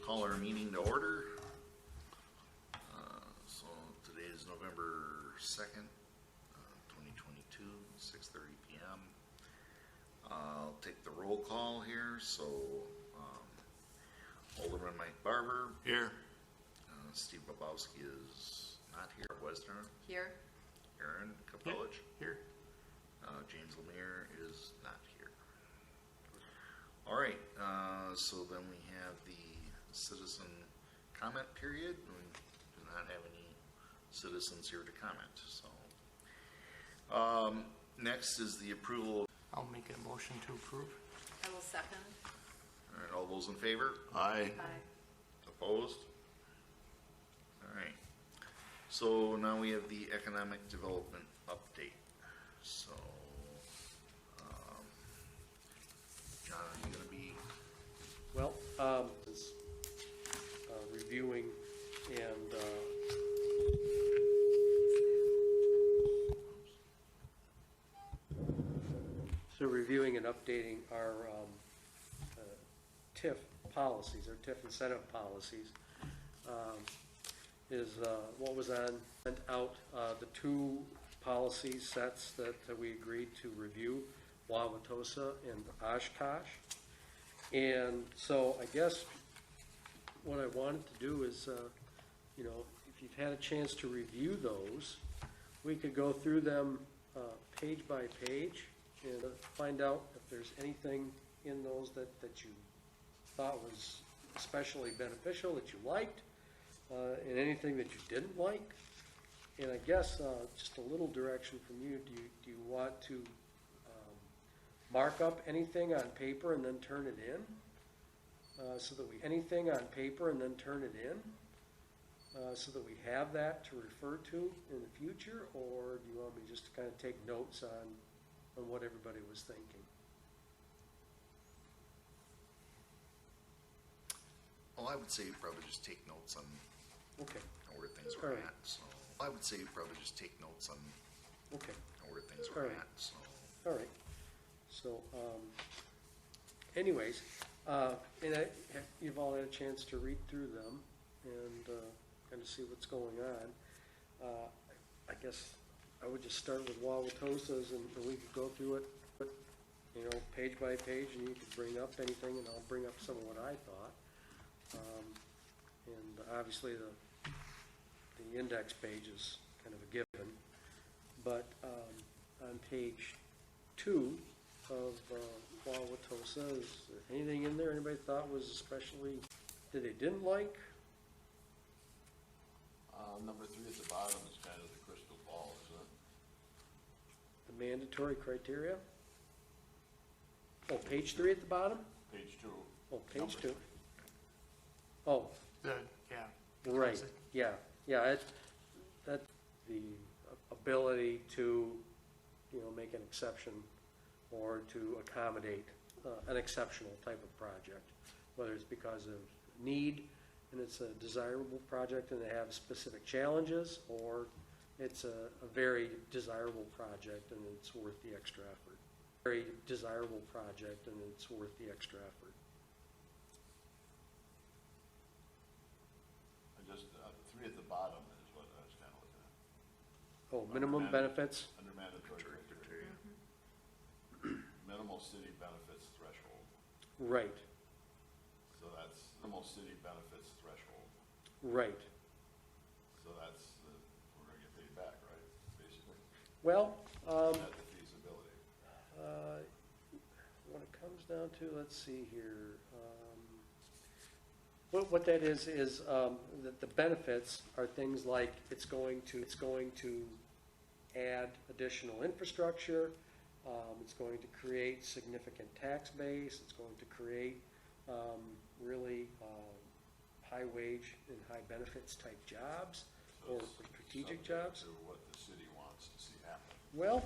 call our meeting to order. So today is November 2nd, 2022, 6:30 p.m. I'll take the roll call here. So Alderman Mike Barber. Here. Steve Bobowski is not here. Wesner. Here. Aaron Kapelich. Here. James Lemire is not here. All right, so then we have the citizen comment period. We do not have any citizens here to comment. So next is the approval. I'll make a motion to approve. I will second. All right, all those in favor? Aye. Aye. Opposed? All right. So now we have the economic development update. So, John, are you going to be? Well, is reviewing and reviewing and updating our TIF policies, our TIF incentive policies, is what was sent out, the two policy sets that we agreed to review, Wauwatosa and Oshkosh. And so I guess what I wanted to do is, if you've had a chance to review those, we could go through them page by page and find out if there's anything in those that you thought was especially beneficial, that you liked, and anything that you didn't like. And I guess just a little direction from you. Do you want to mark up anything on paper and then turn it in, so that we so that we have that to refer to in the future, or do you want me just to kind of take notes on what everybody was thinking? Well, I would say you probably just take notes on Okay. where things All are right. at. So I would say you probably just take notes on Okay. where things All are right. at. So All right. So, anyways, and you've all had a chance to read through them and kind of see what's going on. I guess I would just start with Wauwatosa's, and we could go through it, page by page, and you could bring up anything, and I'll bring up some of what I thought. And obviously, the index page is kind of a given, but on page 2 of Wauwatosa, is there anything in there anybody thought was especially that they didn't like? Number 3 at the bottom is kind of the crystal ball, isn't it? The mandatory criteria? Oh, page 3 at the bottom? Page 2. Oh, page Number 2. 3. Oh, Yeah. right, yeah, that's the ability to, make an exception or to accommodate an exceptional type of project, whether it's because of need and it's a desirable project and they have specific challenges, or it's a very desirable project and it's worth the extra effort. Very desirable project and it's worth the extra effort. I just, 3 at the bottom is what I was kind of looking at. Oh, minimum benefits? Under mandatory criteria. Minimal city benefits threshold. Right, So that's minimal city benefits threshold. right. So that's, we're going to get paid back, right? Basically. Well, At the feasibility. when it comes down to, let's see here, what that is that the benefits are things like it's going to add additional infrastructure, it's going to create significant tax base, it's going to create really high wage and high benefits type jobs, So or it's strategic subject jobs. To what the city wants to see happen. Well,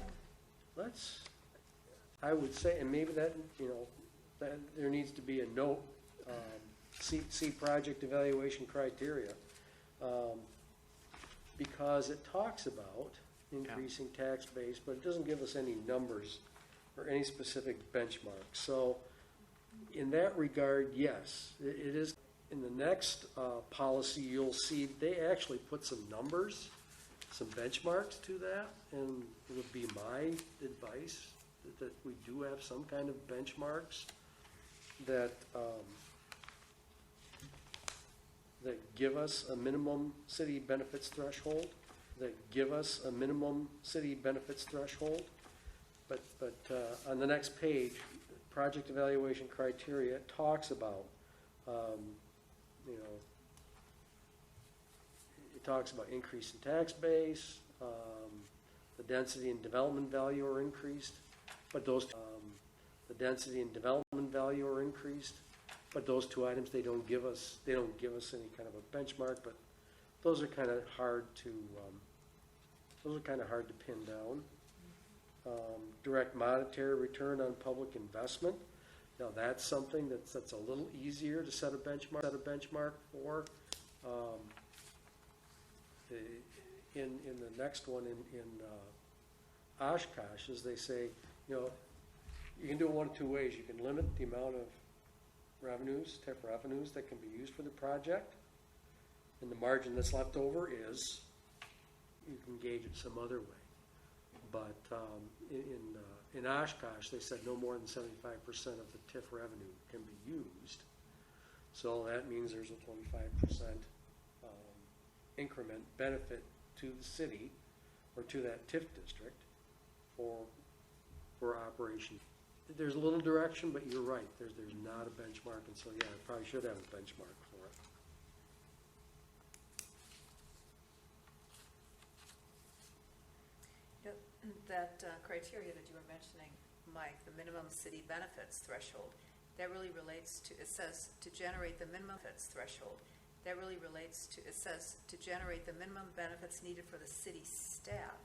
I would say, and maybe that, that there needs to be a note, see project evaluation criteria, because it talks about increasing tax base, but it doesn't give us any numbers or any specific benchmarks. So in that regard, yes, it is in the next policy, you'll see they actually put some numbers, some benchmarks to that, and it would be my advice that we do have some kind of benchmarks that that give us a minimum city benefits threshold, But on the next page, project evaluation criteria talks about, you know, it talks about increase in tax base, the density and development value are increased, but those, the density and development value are increased, but those two items, they don't give us any kind of a benchmark, but those are kind of hard to pin down. Direct monetary return on public investment. Now that's something that's a little easier to set a benchmark for. In the next one in Oshkosh, as they say, you know, you can do it one of two ways. You can limit the amount of revenues, TIF revenues that can be used for the project, and the margin that's left over is you can gauge it some other way. But in Oshkosh, they said no more than 75% of the TIF revenue can be used. So that means there's a 25% increment benefit to the city or to that TIF district for operation. There's a little direction, but you're right. There's not a benchmark, and so yeah, I probably should have a benchmark for it. That criteria that you were mentioning, Mike, the minimum city benefits threshold, that really relates to, it says to generate the minimum benefits threshold, that really relates to, it says to generate the minimum benefits needed for the city staff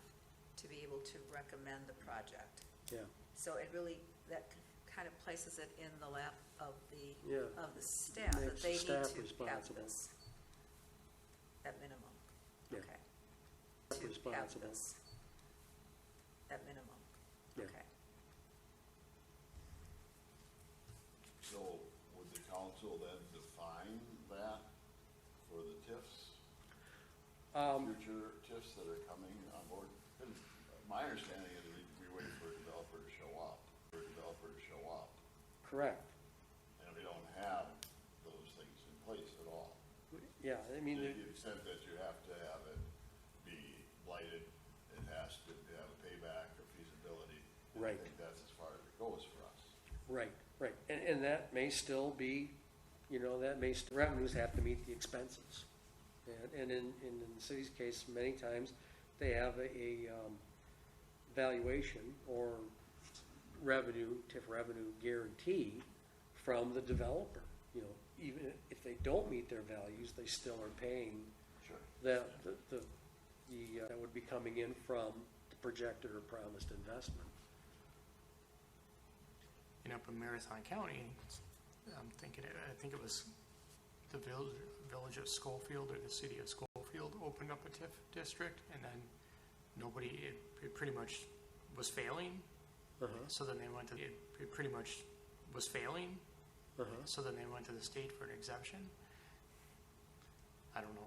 to be able to recommend the project. Yeah. So it really, that kind of places it in the lap of the staff, that Makes they the need staff to have responsible. this at minimum. Yeah. Okay. Staff To have responsible. this at minimum. Yeah. Okay. So would the council then define that for the TIFs? Future TIFs that are coming on board? And my understanding is we wait for a developer to show up, Correct. and we don't have those things in place at all. Yeah, I To mean, the extent that you have to have it be blighted, it has to have a payback or feasibility. And Right. I think that's as far as it goes for us. right. And that may still be, you know, revenues have to meet the expenses. And in the city's case, many times, they have a valuation or TIF revenue guarantee from the developer. You know, even if they don't meet their values, they still are paying Sure. that that would be coming in from the projected or promised investment. And up in Marathon County, I'm thinking, I think it was the village of Schofield or the city of Schofield opened up a TIF district, and then it pretty much was failing. So then they went to, it pretty much was failing. So then they went to the state for an exemption. I don't know.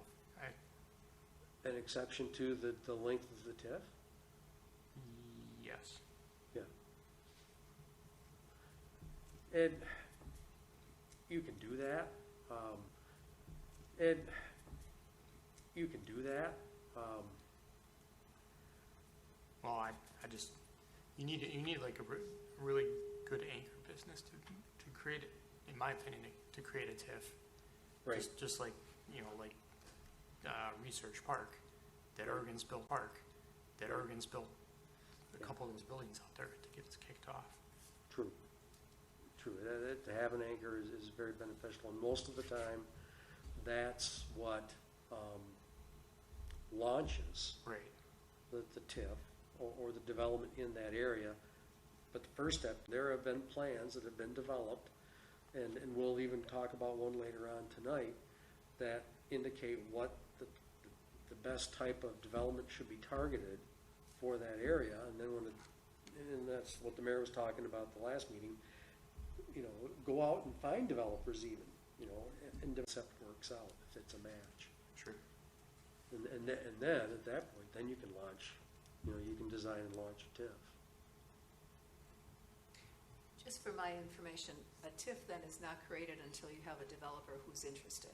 An exception to the length of the TIF? Yes. Yeah. And you can do that. And you can do that. Well, I just, you need like a really good anchor business to create it, in my opinion, to create a TIF. Right. Just like, you know, like Research Park, that Oregon's built a couple of those buildings out there to get it kicked off. True. To have an anchor is very beneficial, and most of the time, that's what launches Right. the TIF or the development in that area. But the first step, there have been plans that have been developed, and we'll even talk about one later on tonight, that indicate what the best type of development should be targeted for that area. And then and that's what the mayor was talking about at the last meeting, you know, go out and find developers even. you know, and the concept works out, if it's a match. Sure. And then, at that point, then you can launch, you know, you can design and launch a TIF. Just for my information, a TIF then is not created until you have a developer who's interested.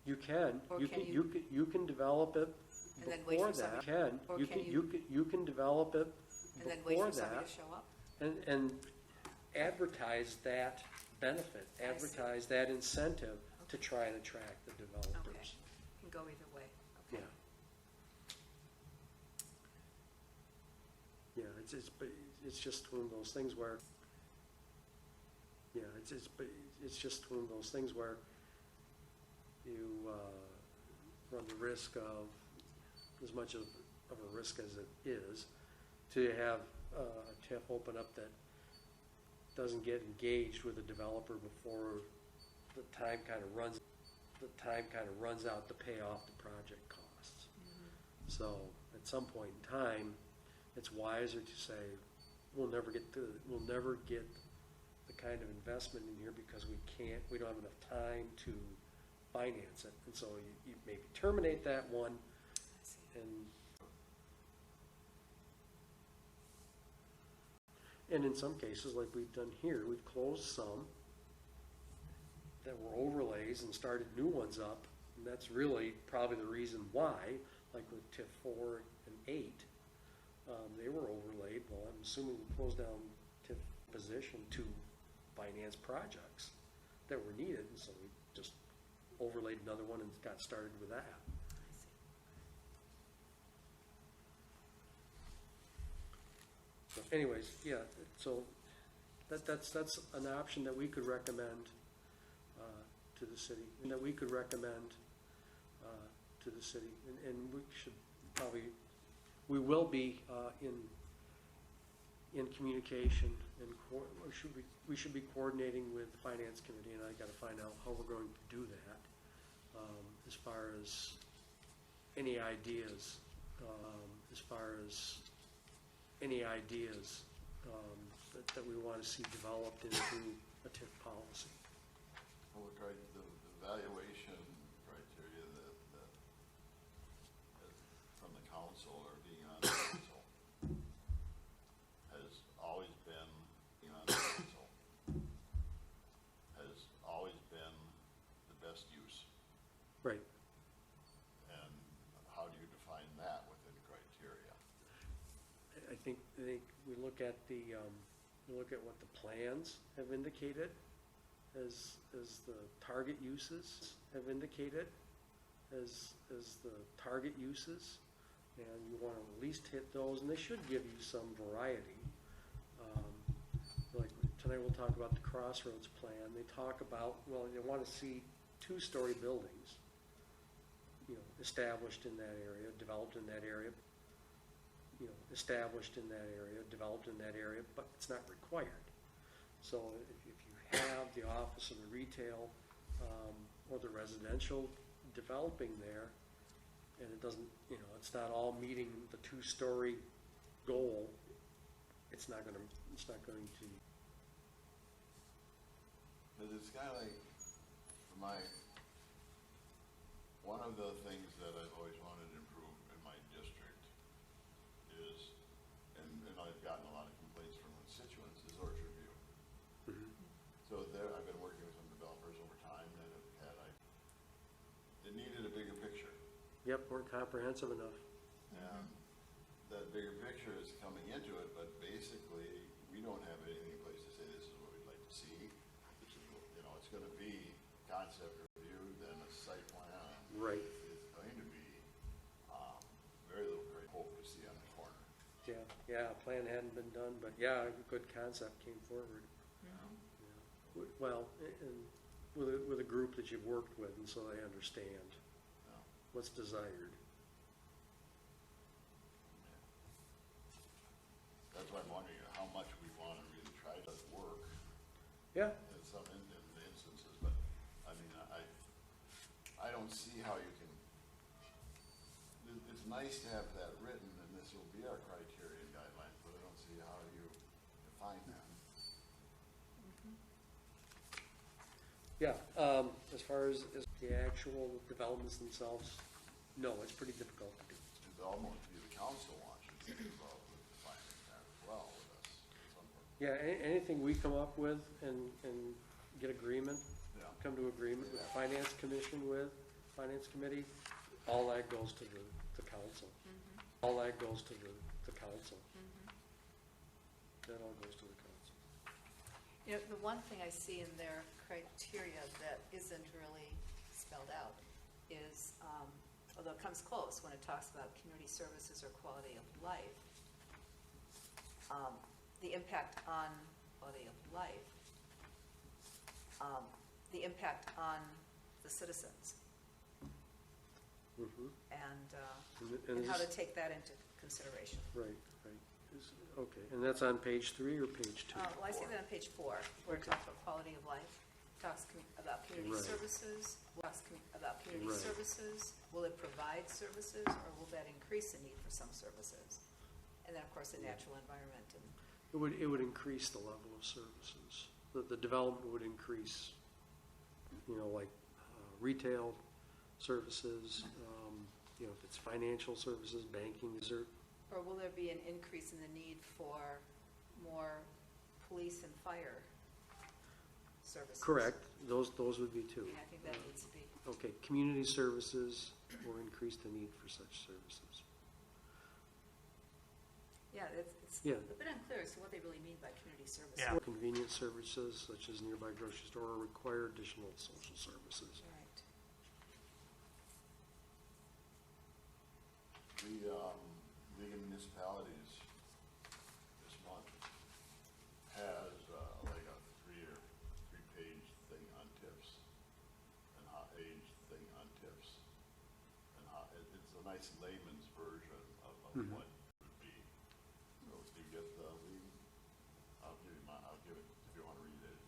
You can, Or you can can, you- you can develop it And then wait before for that. somebody- You can, or you can can, you- you can develop it And then wait before for somebody that, to show up? and advertise that benefit, I see. advertise that incentive to Okay. try and attract the Okay, developers. can go either way, Yeah. okay. Yeah, but it's just one of those things where, yeah, but it's just one of those things where you run the risk of, as much of a risk as it is, to have a TIF open up that doesn't get engaged with a developer before the time kind of runs out to pay off the project costs. So at some point in time, it's wiser to say, we'll never get the kind of investment in here because we don't have enough time to finance it. And so you maybe terminate that one I see. and in some cases, like we've done here, we've closed some that were overlays and started new ones up. And that's really probably the reason why, like with TIF 4 and 8, they were overlaid. Well, I'm assuming we closed down TIF position to finance projects that were needed. And so we just overlaid another one and got started with that. I see. So anyways, yeah, so that's an option that we could recommend to the city, and that we could recommend to the city, and we should probably, we will be in communication, and we should be coordinating with the finance committee, and I got to find out how we're going to do that, as far as any ideas, that we want to see developed into a TIF policy. Well, the valuation criteria that from the council or being on the council has always been, being on the council, has always been the best use. Right. And how do you define that within criteria? I think we look at what the plans have indicated as the target uses have indicated as the target uses, and you want to at least hit those, and they should give you some variety. Like tonight we'll talk about the Crossroads plan. They talk about, well, they want to see 2-story buildings, you know, established in that area, developed in that area, you know, established in that area, developed in that area, but it's not required. So if you have the office and the retail or the residential developing there, and it doesn't, you know, it's not all meeting the 2-story goal, it's not going to. Because it's kind of like, one of the things that I've always wanted to improve in my district is, and I've gotten a lot of complaints from constituents, is Orchard View. Mm-hmm. So there, I've been working with some developers over time that have had, it needed a bigger picture. Yep, weren't comprehensive enough. And that bigger picture is coming into it, but basically, we don't have anything in place to say this is what we'd like to see. This is, you know, it's gonna be concept review, then a site plan. Right. It's going to be, very little great hope to see on the corner. Yeah, a plan hadn't been done, but yeah, a good concept came forward. Yeah. Well, and with a group that you've worked with, and so they understand Yeah. what's desired. That's why I'm wondering how much we wanna really try to work Yeah, in some instances, but, I mean, I don't see how you can, it's nice to have that written, and this will be our criteria and guidelines, but I don't see how you define that. Yeah, as far as the actual developments themselves, no, it's pretty difficult to do. It'd almost be the council wants you to think about defining that as well with us at some point. Yeah, anything we come up with and get agreement, Yeah. come to agreement with the finance commission with, finance committee, all that goes to the council. All that goes to the council. That all goes to the council. You know, the one thing I see in their criteria that isn't really spelled out is, although it comes close when it talks about community services or quality of life, the impact on quality of life, the impact on the citizens, Mhm. and how to take that into consideration. Right, right. Okay, and that's on page 3 or page 2? Well, I see that on page 4, where it talks about quality of life, talks about community Right. services, talks about community Right. services. Will it provide services, or will that increase the need for some services? And then, of course, the natural environment and, It would increase the level of services. The development would increase, like retail services, if it's financial services, banking, or will there be an increase in the need for more police and fire services? correct, those would be two. Yeah, I think that needs to be, Okay, community services or increase the need for such services. yeah, it's Yeah. a bit unclear as to what they really mean by community services. Yeah. Convenience services such as nearby grocery store or require additional social services. Right. The League of Municipalities this month has like a three-page thing on TIFs and age thing on TIFs. And it's a nice layman's version of Mhm. what it would be. So if you get the league, I'll give it, if you want to read it.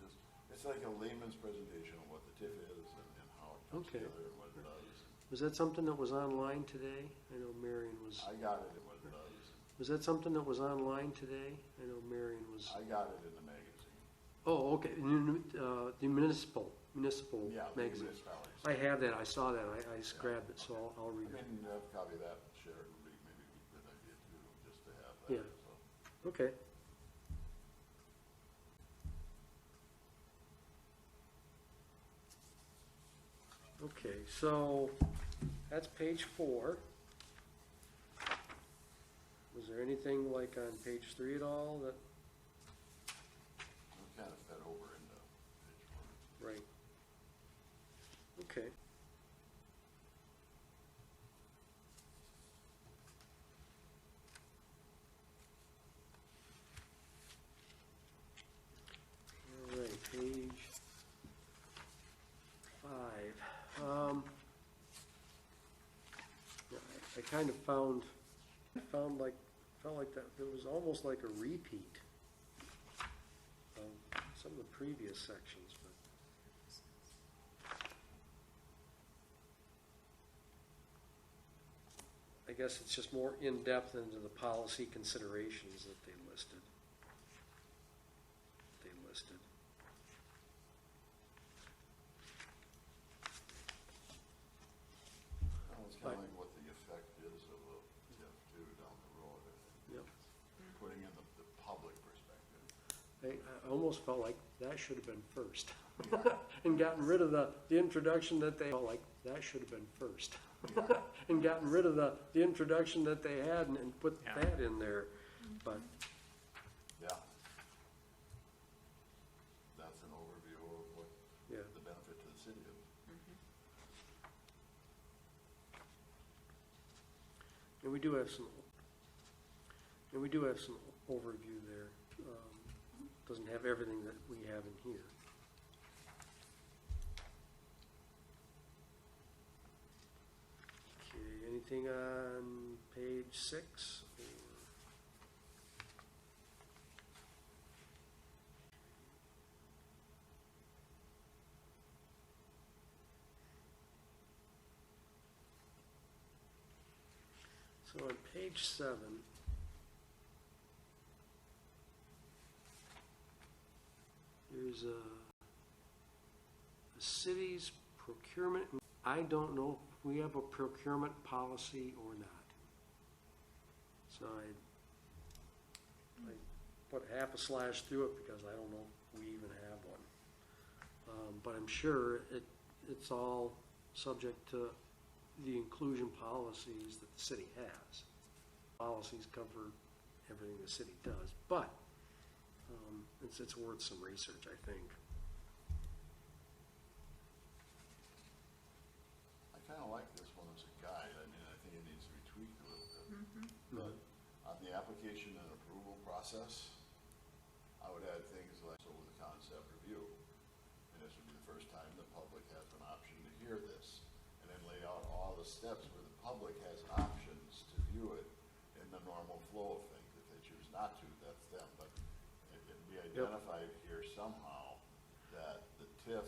It's like a layman's presentation of what the TIF is and how it comes Okay. together and what it does. Was that something that was online today? I know Marion was. I got it in what it does. Was that something that was online today? I know Marion was. I got it in the magazine. Oh, okay, the municipal Yeah, the magazine. municipalities. I have that, I saw that, I just grabbed it, so I'll I read it. mean, copy that, share it would be maybe a good idea too, just to have that. Yeah. So. Okay. Okay, so that's page 4. Was there anything like on page 3 at all that, We kind of fed over into page 1. right? Okay. All right, page 5. Yeah, I kind of felt like that, it was almost like a repeat of some of the previous sections, but. I guess it's just more in-depth into the policy considerations that they listed. Well, it's kind of like what the effect is of a TIF too down the road. Yep. Putting in the public perspective. I almost felt like that should have been first. And gotten rid of the introduction that they, felt like that should have been first. And gotten rid of the introduction that they had and put Yeah. that in there, but, Yeah. That's an overview of what yeah. the benefit to the city is. And we do have some overview there. Doesn't have everything that we have in here. Okay, anything on page 6? So on page 7, there's a the city's procurement, I don't know if we have a procurement policy or not. So I put half a slash through it because I don't know if we even have one. But I'm sure it's all subject to the inclusion policies that the city has. Policies cover everything the city does, but it's worth some research, I think. I kind of like this one as a guide. I mean, I think it needs to be tweaked a little bit. But on the application and approval process, I would add things like, so with the concept review. And this would be the first time the public has an option to hear this. And then lay out all the steps where the public has options to view it in the normal flow of things. If they choose not to, that's them. But it be identified here somehow that the TIF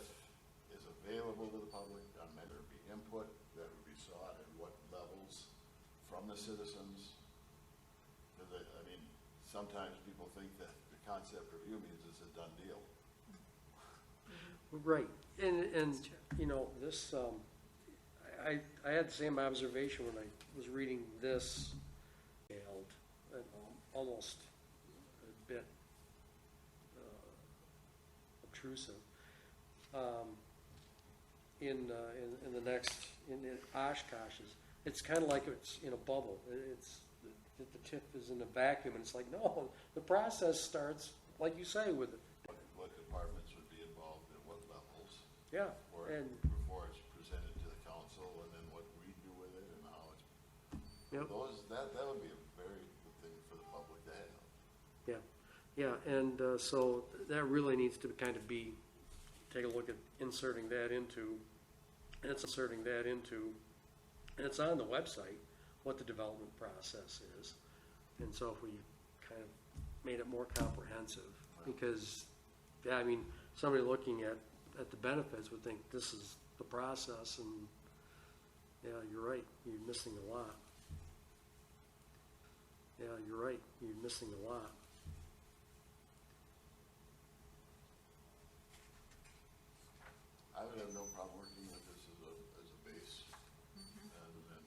is available to the public, on whether it be input that would be sought at what levels from the citizens. Because I mean, sometimes people think that the concept review means it's a done deal. Right, and That's true. you know, this, I had the same observation when I was reading this, and almost a bit obtrusive. In the next, in Oshkosh's, it's kind of like it's in a bubble. It's the TIF is in a vacuum, and it's like, no, the process starts, like you say, with What departments would be involved at what levels, yeah, or and before it's presented to the council, and then what we do with it, and how it's. Yep. That would be a very good thing for the public to have. yeah, and so that really needs to kind of be, take a look at inserting that into, and it's on the website, what the development process is. And so if we kind of made it more comprehensive, because, yeah, I mean, somebody looking at the benefits would think this is the process, and yeah, you're right, you're missing a lot. Yeah, you're right, you're missing a lot. I would have no problem working with this as a base, and then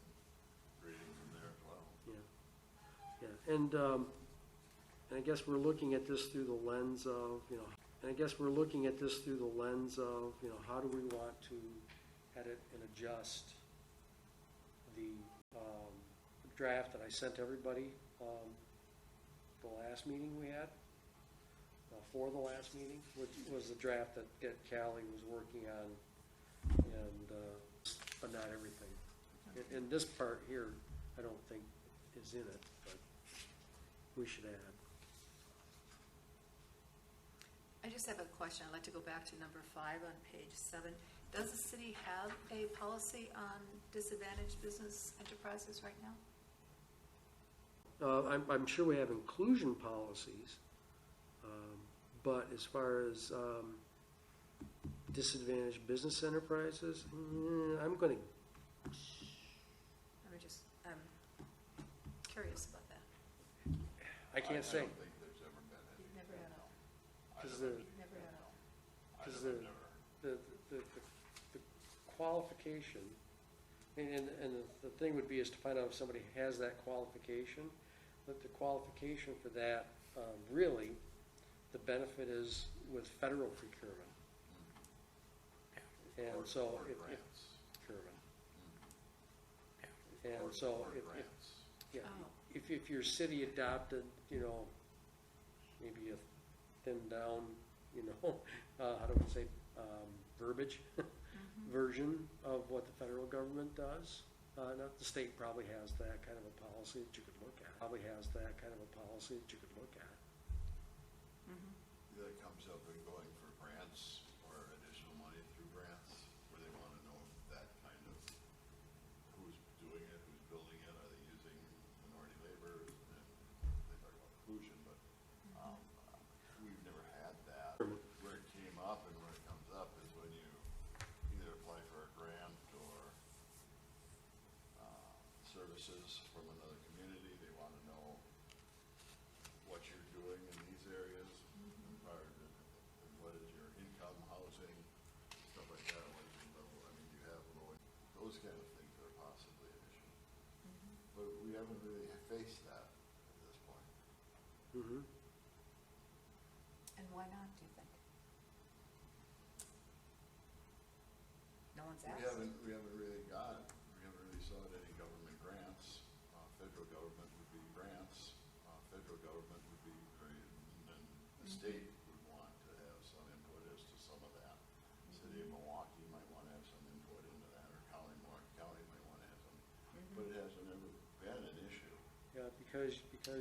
reading from there as well. Yeah, and I guess we're looking at this through the lens of, you know, how do we want to edit and adjust the draft that I sent everybody the last meeting we had, for the last meeting, which was the draft that Callie was working on, and but not everything. And this part here, I don't think is in it, but we should add. I just have a question. I'd like to go back to number 5 on page 7. Does the city have a policy on disadvantaged business enterprises right now? I'm sure we have inclusion policies, but as far as disadvantaged business enterprises, I'm going to. I'm curious about that. I can't say. I don't think there's ever been any. You've never had a, Because you've never had a. Because I've never. the qualification, and the thing would be is to find out if somebody has that qualification, but the qualification for that, really, the benefit is with federal procurement. And Or- so or if grants. procurement. Or- And so or if grants. yeah, Oh. if your city adopted, you know, maybe a thinned down, you know, how do we say, verbiage version of what the federal government does. Not the state probably has that kind of a policy that you could look at. That comes up in going for grants or additional money through grants, where they want to know that kind of, who's doing it, who's building it, are they using minority labor? And they talk about inclusion, but we've never had that. Where it came up and where it comes up is when you either apply for a grant or services from another community, they want to know what you're doing in these areas, and what is your income, housing, stuff like that. but we haven't really faced that at this point. Mhm. And why not, do you think? No one's We asked? haven't really sought any government grants. Federal government would be grants, federal government would be, and then the state would want to have some input as to some of that. City of Milwaukee might want to have some input into that, or Milwaukee County might want to have some, but it hasn't ever been an issue. Yeah, because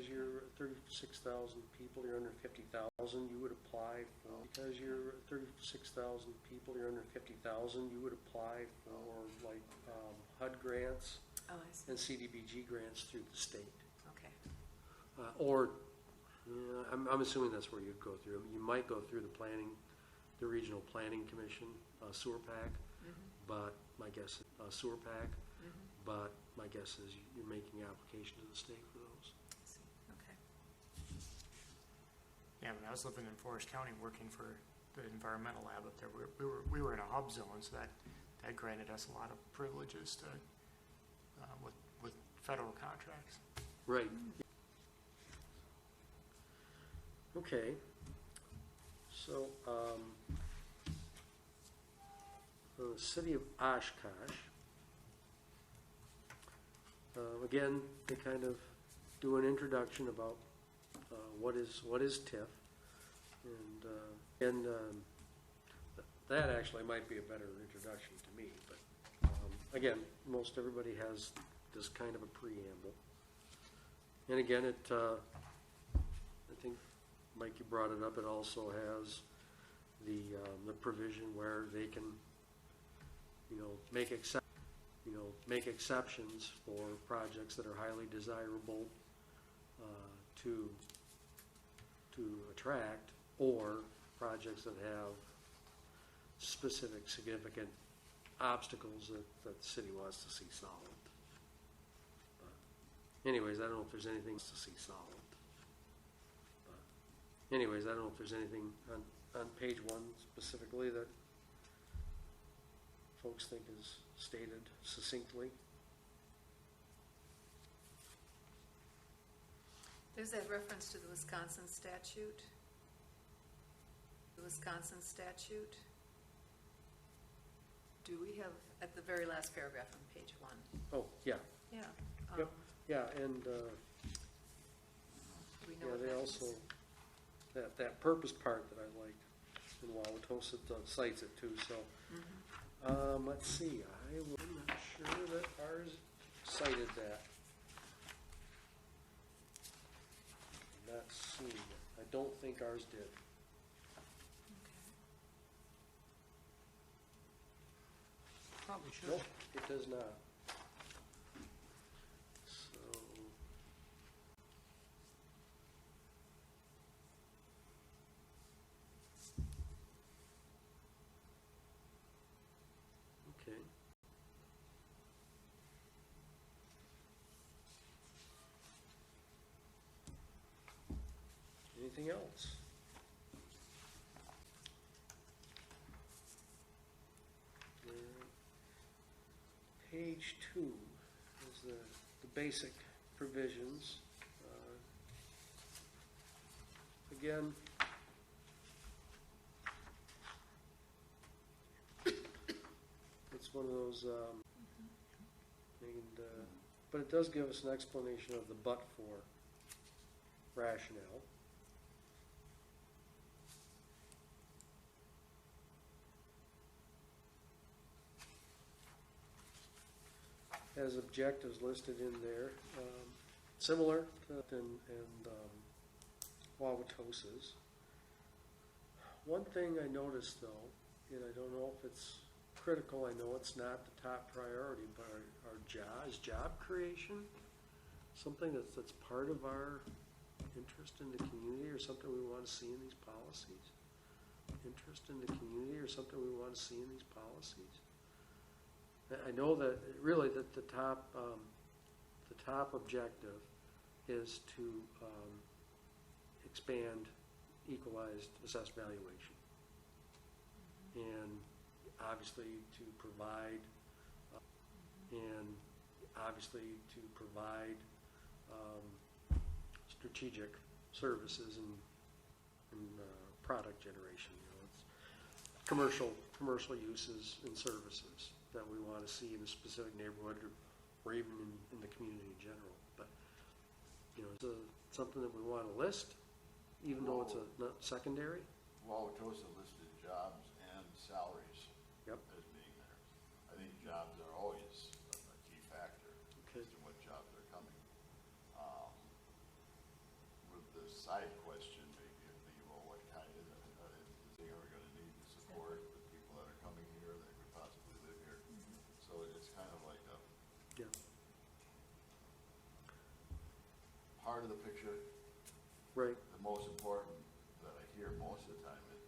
you're 36,000 people, you're under 50,000, you would apply for, because you're 36,000 people, you're under 50,000, you would apply for like HUD grants Oh, I see. and CDBG grants through the state. Okay. Or, I'm assuming that's where you'd go through. You might go through the Regional Planning Commission, sewer PAC, but my guess, sewer PAC, but my guess is you're making application to the state for those. I see. Okay. Yeah, when I was living in Forest County working for the environmental lab up there, we were in a hub zone, so that granted us a lot of privileges to, with federal contracts. Right. Okay. So, the city of Oshkosh, again, they kind of do an introduction about what is TIF, and that actually might be a better introduction to me. But again, most everybody has this kind of a preamble, and again, I think Mike, you brought it up. It also has the provision where they can, make exceptions for projects that are highly desirable to attract, or projects that have specific significant obstacles that the city wants to see solved. But anyways, I don't know if there's anything to see solved. But anyways, I don't know if there's anything on page 1 specifically that folks think is stated succinctly. There's that reference to the Wisconsin statute. The Wisconsin statute. Do we have, at the very last paragraph on page 1? Oh, yeah. Yeah. Yep. Yeah, and Do we know yeah, what they that also, is? that purpose part that I liked, and Wauwatosa cites it too, so. Let's see, I'm not sure that ours cited that. I'm not seeing it. I don't think ours did. Probably should. Nope, it does not. So. Okay. Anything else? Page 2 is the basic provisions. Again, it's one of those, but it does give us an explanation of the but-for rationale. Has objectives listed in there, similar to Wauwatosa's. One thing I noticed though, and I don't know if it's critical, I know it's not the top priority, but our job creation, something that's part of our interest in the community, or something we want to see in these policies. Interest in the community, or something we want to see in these policies. I know that really that the top objective is to expand equalized assessed valuation, and obviously to provide and obviously to provide strategic services and product generation. You know, it's commercial uses and services that we want to see in a specific neighborhood or even in the community in general. But you know, it's something that we want to list, even though it's not secondary. Wauwatosa listed jobs and salaries Yep. as being there. I think jobs are always a key factor Okay. as to what jobs are coming. With the side question, maybe you think about what kind is they ever gonna need to support the people that are coming here that could possibly live here. So it's kind of like a Yeah. part of the picture. Right. The most important that I hear most of the time is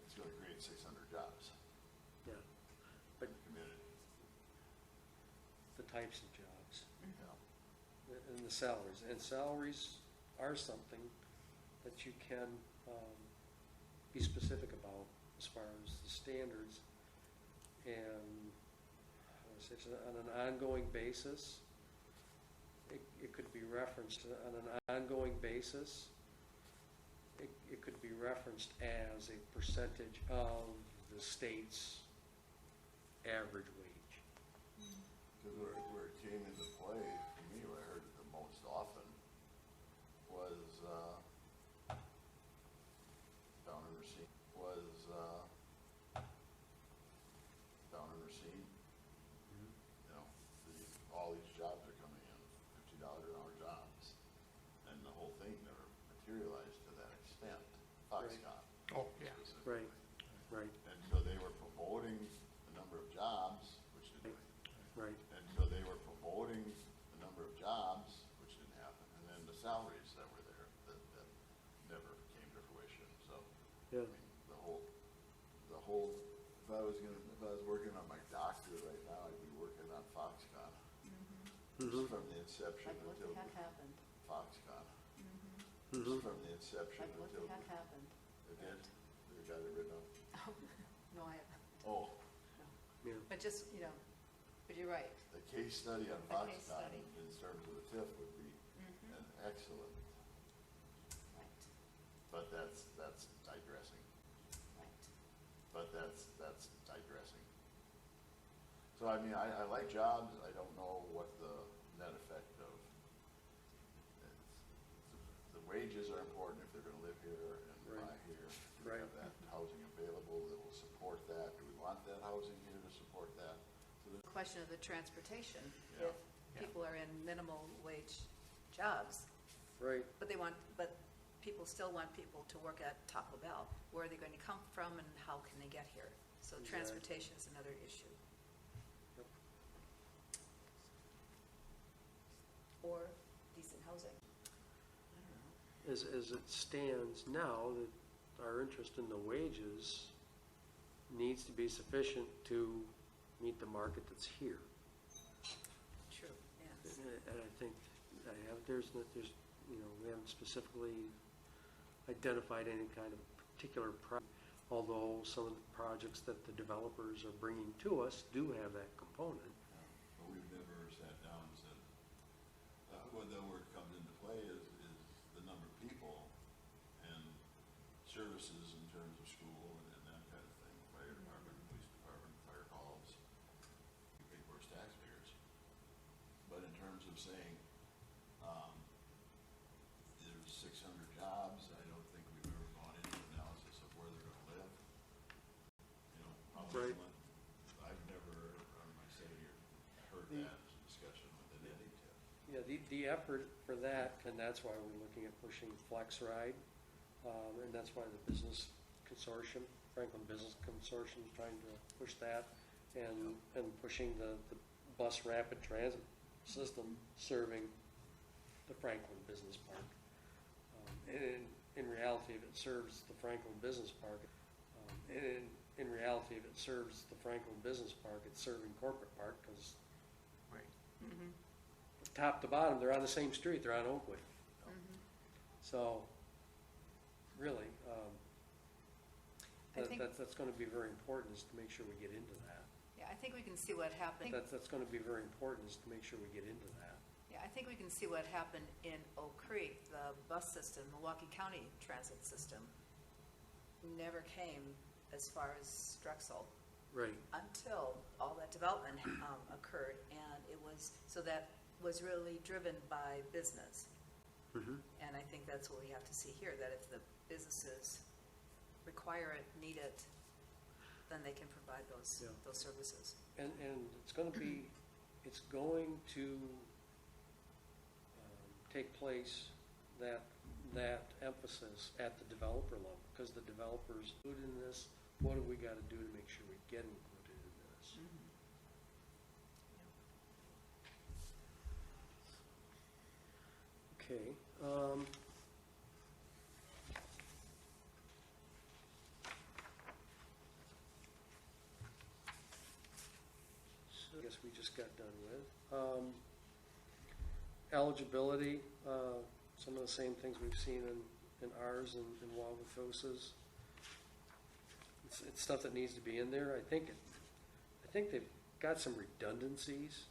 it's gonna create 600 jobs Yeah. in But the community. the types of jobs Yeah. and the salaries, and salaries are something that you can be specific about as far as the standards, and I would say it's on an ongoing basis. It could be referenced on an ongoing basis. It could be referenced as a percentage of the state's average wage. Because where it came into play, for me, where I heard it the most often was down in Racine, You know, all these jobs are coming in, $50 an hour jobs, and the whole thing never materialized to that extent. Foxconn Oh, yeah. specifically. Right, And so they were promoting the number of jobs, which didn't right, And so they were promoting the number of jobs, which didn't happen, and then the salaries that were there, that never came to fruition, so. yeah, I mean, the whole, if I was working on my doctorate right now, I'd be working on Foxconn. Mhm. Just from the inception Like, what the until heck happened? Foxconn, Mhm. just from the inception Like, what the until. heck happened? It did, you got it written up? No, I haven't. Oh, yeah, But just, you know, but you're right. the case study on The case Foxconn study. in terms of the TIF would be an excellent, Right, but that's digressing. right. But that's digressing. So I mean, I like jobs, I don't know what the net effect of, the wages are important if they're gonna live here and buy Right. here. Do we have that housing available that will support that? Do we want that housing here to support that? So the Question of the transportation, Yeah. if Yeah. people are in minimum wage jobs, right. but people still want people to work at Taco Bell, where are they going to come from and how can they get here? So Exactly. transportation is another issue. Yep. Or decent housing. I don't know. As it stands now, that our interest in the wages needs to be sufficient to meet the market that's here. True, yes. And I think, there's, you know, we haven't specifically identified any kind of particular although some of the projects that the developers are bringing to us do have that component. But we've never sat down and said, where it comes into play is the number of people and services in terms of school and that kind of thing, fire department, police department, fire calls, we pay for as taxpayers. But in terms of saying, there's 600 jobs, I don't think we've ever gone into analysis of where they're gonna live. You know, how Right. much, I've never, on my stay here, heard that as a discussion within any TIF. Yeah, the effort for that, and that's why we're looking at pushing Flex Ride, and that's why the business consortium, Franklin Business Consortium is trying to push that, and pushing the bus rapid transit system serving the Franklin Business Park. And in reality, if it serves the Franklin Business Park, in reality, if it serves the Franklin Business Park, it's serving Corporate Park, because Right. top to bottom, they're on the same street, they're on Oakwood. So, really, I think- that's gonna be very important, is to make sure we get into that. Yeah, I think we can see what happened. That's gonna be very important, is to make sure we get into that. Yeah, I think we can see what happened in Oak Creek, the bus system, Milwaukee County transit system, never came as far as Drexel Right. until all that development occurred, and it was, so that was really driven by business. Mm-hmm. And I think that's what we have to see here, that if the businesses require it, need it, then they can provide those, Yeah. those services. And it's going to take place, that emphasis at the developer level, because the developers included in this. What do we got to do to make sure we get included in this? Okay. So I guess we just got done with. Eligibility, some of the same things we've seen in ours and Wauwatosa's. It's stuff that needs to be in there. I think they've got some redundancies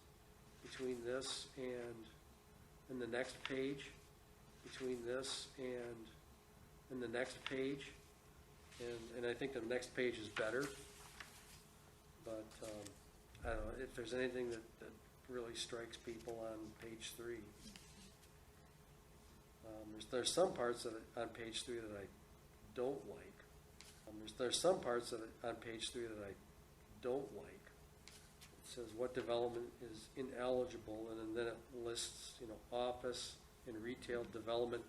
between this and the next page, between this and the next page, and I think the next page is better. But I don't know if there's anything that really strikes people on page 3. There's some parts of it on page 3 that I don't like. There's some parts of it on page 3 that I don't like. It says what development is ineligible, and then it lists, office and retail development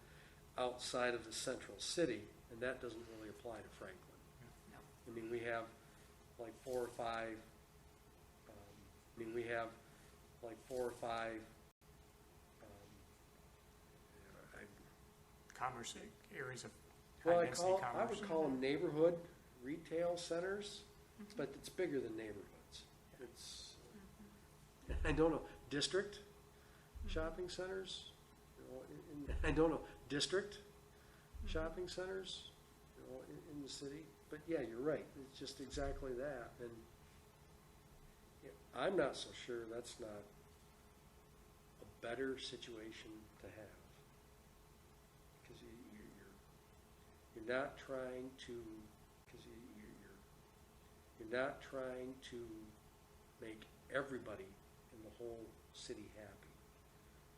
outside of the central city, and that doesn't really apply to Franklin. No. I mean, we have like 4 or 5. Commerce, areas of Well, high-density I commerce. would call them neighborhood retail centers, but it's bigger than neighborhoods. It's, I don't know, district shopping centers? I don't know, district shopping centers, in the city? But yeah, you're right, it's just exactly that. And I'm not so sure that's not a better situation to have. Because you're not trying to, because you're not trying to make everybody in the whole city happy.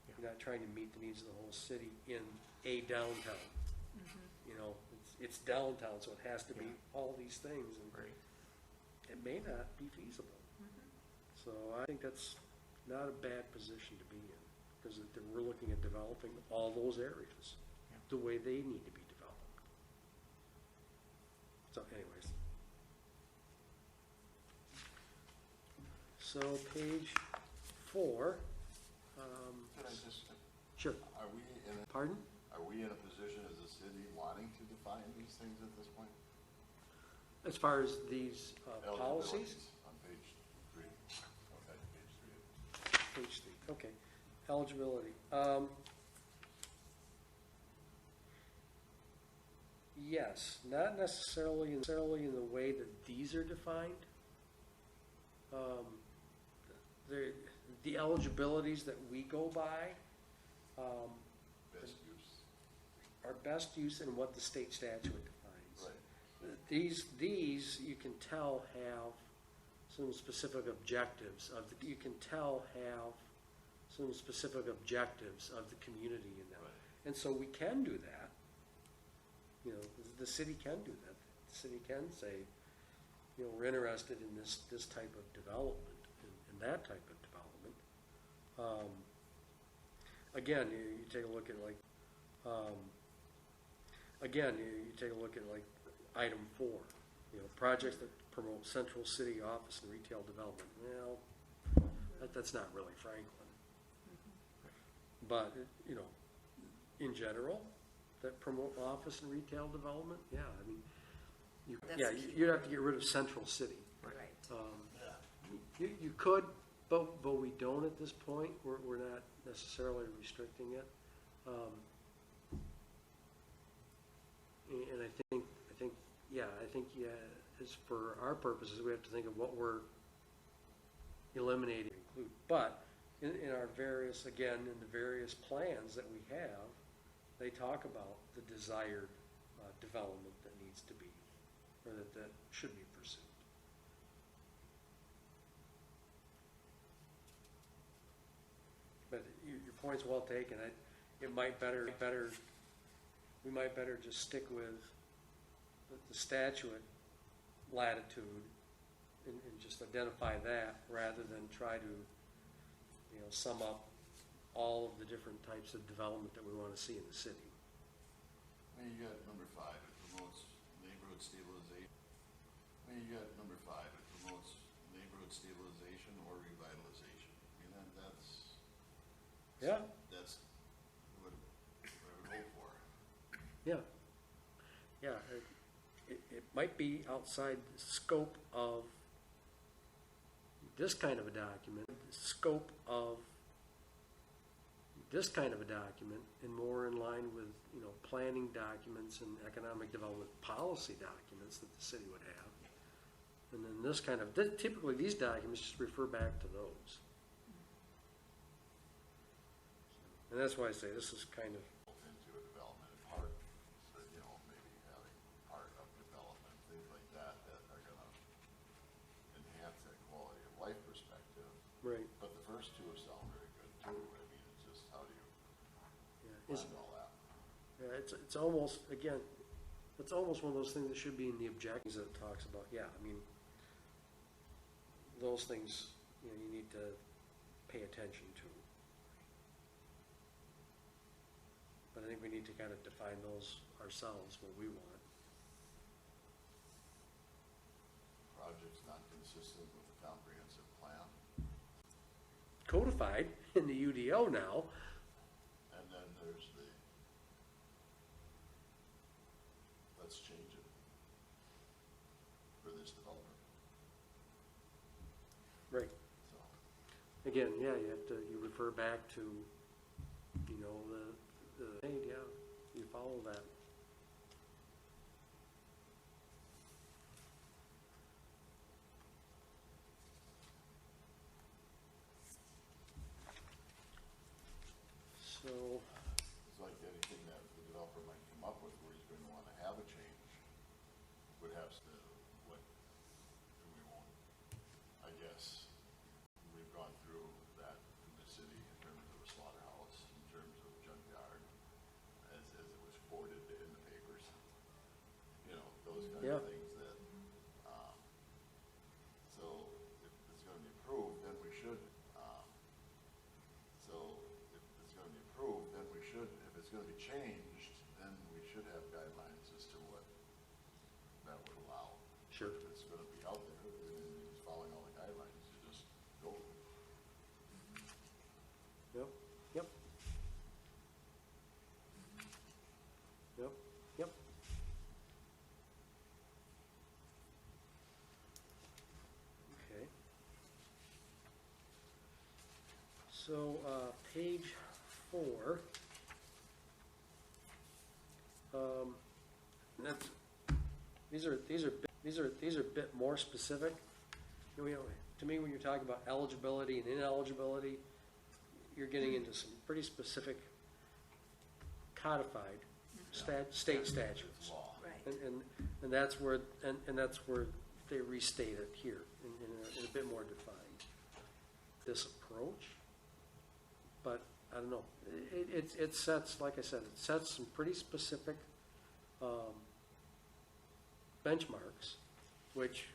Yeah. You're not trying to meet the needs of the whole city in a downtown. It's downtown, so it has to be Yeah. all these things, and Right. it may not be feasible. So I think that's not a bad position to be in, because we're looking at developing all those areas Yeah. the way they need to be developed. So anyways. So page 4. Can I just, Sure. Pardon? are we in a position as a city wanting to define these things at this point? As far as these policies? Eligibilities on page 3. Okay, page 3. Page 3, okay. Eligibility. Yes, not necessarily in the way that these are defined. The eligibilities that we go by Best use. are best use in what the state statute defines. Right. These you can tell have some specific objectives you can tell have some specific objectives of the community in them. Right. And so we can do that. The city can do that. The city can say, we're interested in this type of development and that type of development. Again, you take a look at item 4, projects that promote central city office and retail development. Well, that's not really Franklin. But, in general, that promote office and retail development, yeah, I mean, That's the key you'd have to get rid of central city. Right. You could, but we don't at this point. We're not necessarily restricting it. And I think, as for our purposes, we have to think of what we're eliminating include. But in our various, again, in the various plans that we have, they talk about the desired development that needs to be, or that should be pursued. But your point's well taken. It might better, we might better just stick with the statute latitude and just identify that rather than try to, sum up all of the different types of development that we want to see in the city. You got number 5, it promotes neighborhood stabilization. You got number 5, it promotes neighborhood stabilization or revitalization. That's what I would hope for. Yeah. It might be outside the scope of this kind of a document, and more in line with, planning documents and economic development policy documents that the city would have. And then this kind of, typically these documents just refer back to those. And that's why I say this is kind of, Into a development part, but, maybe having part of development, things like that are gonna enhance that quality of life perspective. right. But the first two sound very good too. It's just how do you Yeah, blend all that? Yeah, it's almost, again, it's almost one of those things that should be in the objectives that it talks about. Yeah, those things, you need to pay attention to. But I think we need to kind of define those ourselves, what we want. Projects not consistent with the comprehensive plan. Codified in the UDO now. And then there's let's change it for this development. Right. So, Again, yeah, you refer back to, hey, yeah, you follow that. So, it's like anything that the developer might come up with where he's going to want to have a change would have to, we won't, I guess, we've gone through that in the city in terms of a slaughterhouse, in terms of junkyard, as it was quoted in the papers. Those kind Yeah. of things that, so if it's going to be approved, then we should, if it's going to be changed, then we should have guidelines as to what that would allow. Sure. If it's going to be out there and it's following all the guidelines, you just go. Yep. Okay. So, page 4. These are a bit more specific. To me, when you're talking about eligibility and ineligibility, you're getting into some pretty specific codified state statutes. Law. Right. And that's where they restate it here in a bit more defined. This approach, but I don't know. It sets, like I said, it sets some pretty specific benchmarks, which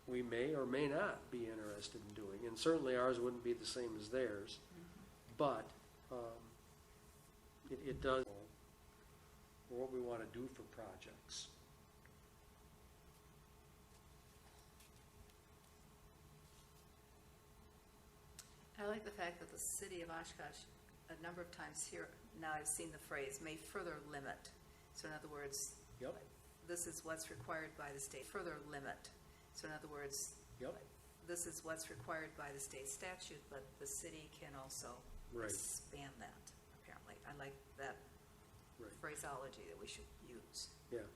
we may or may not be interested in doing, and certainly ours wouldn't be the same as theirs. But it does what we want to do for projects. I like the fact that the city of Oshkosh, a number of times here, now I've seen the phrase, may further limit. So in other words, Yep. this is what's required by the state, further limit. So in other words, Yep. this is what's required by the state statute, but the city can also Right. expand that, apparently. I like that Right. phraseology that we should use. Yeah.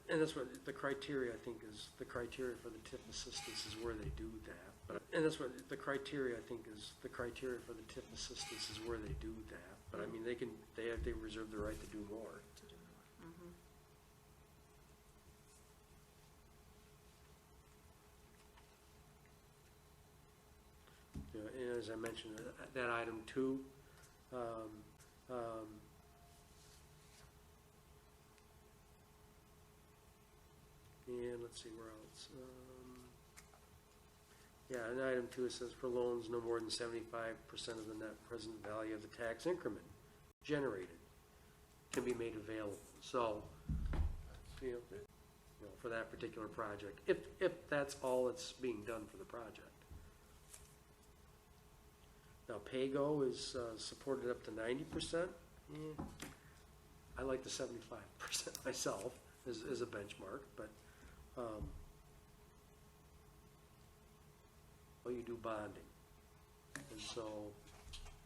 And that's what the criteria, I think, is, the criteria for the TIF assistance is where they do that. And that's what the criteria, I think, is, the criteria for the TIF assistance is where they do that. But I mean, they reserve the right to do more. You know, and as I mentioned, that item 2, and let's see where else. Yeah, in item 2 it says for loans no more than 75% of the net present value of the tax increment generated can be made available. So, you know, for that particular project, if that's all that's being done for the project. Now, PAYGO is supported up to 90%. I like the 75% myself as a benchmark, but well, you do bonding, and so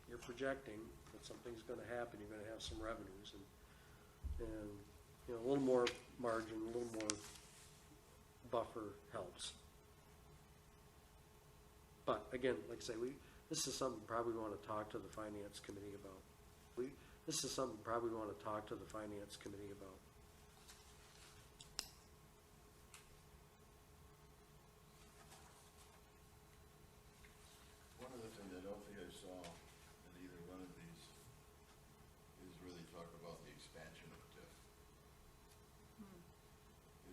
you're projecting that something's going to happen. You're going to have some revenues, and you know, a little more margin, a little more buffer helps. But again, like I say, this is something probably we want to talk to the finance committee about. This is something probably we want to talk to the finance committee about. One other thing I don't think I saw in either one of these is really talk about the expansion of a TIF.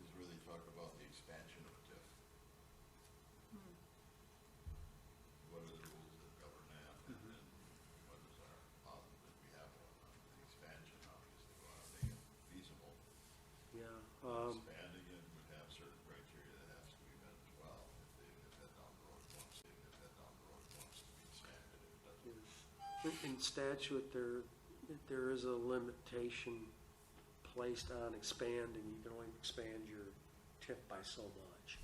Is really talk about the expansion of a TIF. What are the rules that govern that, and then what is our, if we have one, the expansion, obviously, we want to make it feasible. Yeah. Expanding it would have certain criteria that has to be met as well, if that down the road wants to, if that down the road wants to be expanded, if it doesn't. In statute, there is a limitation placed on expanding. You can only expand your TIF by so much.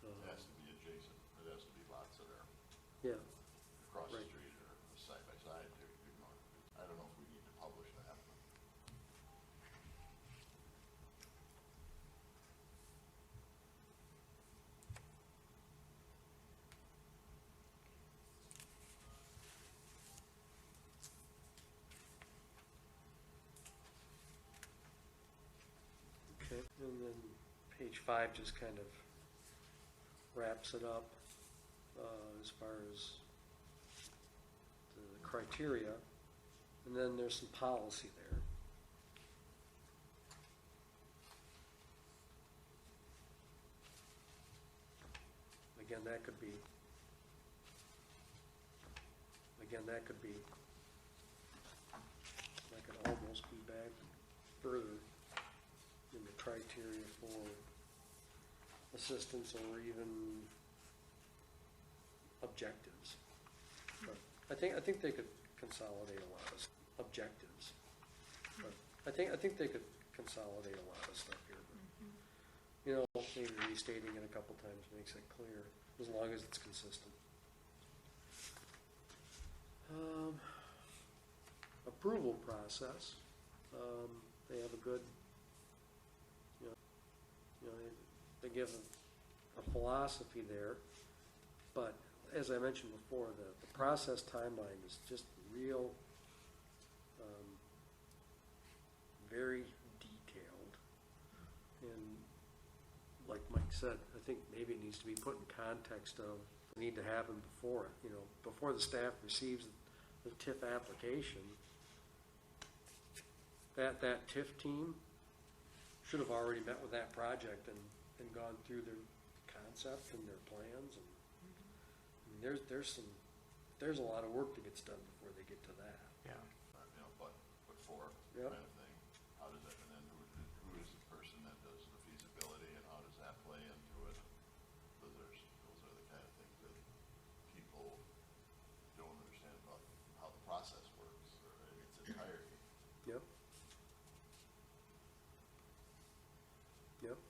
It has to be adjacent, it has to be lots that are Yeah. across the Right. street or side by side, you know, I don't know if we need to publish that. Okay, and then page 5 just kind of wraps it up as far as the criteria, and then there's some policy there. Again, that could be that could almost be back further in the criteria for assistance or even objectives. But I think they could consolidate a lot of objectives. But I think they could consolidate a lot of stuff here. But, you know, maybe restating it a couple times makes it clear, as long as it's consistent. Approval process. They have a good, you know, they give a philosophy there, but as I mentioned before, the process timeline is just real, very detailed, and like Mike said, I think maybe it needs to be put in context of what need to happen before it. You know, before the staff receives the TIF application, that TIF team should have already met with that project and gone through their concept and their plans. And I mean, there's a lot of work that gets done before they get to that. Yeah. You know, but for Yep. kind of thing, how does that, and then who is the person that does the feasibility, and how does that play into it? Those are the kind of things that people don't understand about how the process works, or in its entirety. Yep. Yep.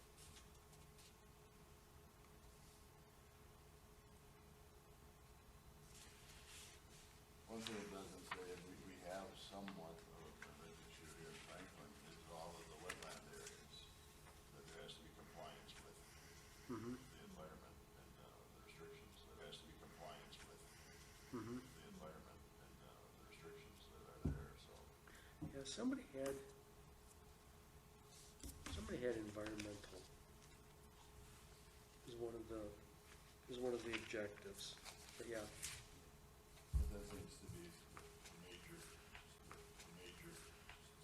One thing it doesn't say, we have somewhat of a, let me shoot here, Mhm. the environment and the restrictions that are there, so. Yeah, somebody had environmental is one of the objectives, but yeah. But that seems to be the major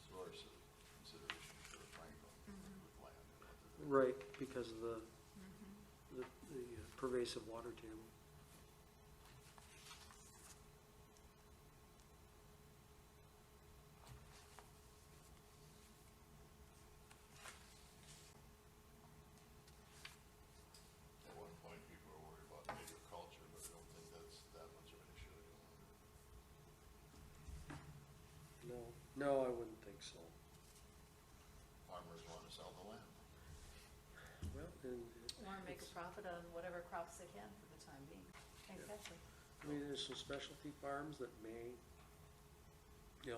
source of consideration for Franklin with land and what they're doing. Right, because of the pervasive water table. At one point, people were worried about native culture, but I don't think that's that much of an issue any longer. No, I wouldn't think so. Farmers want to sell the land. Well, and Or make a profit on whatever crops they can for the time being. Exactly. I mean, there's some specialty farms that may, the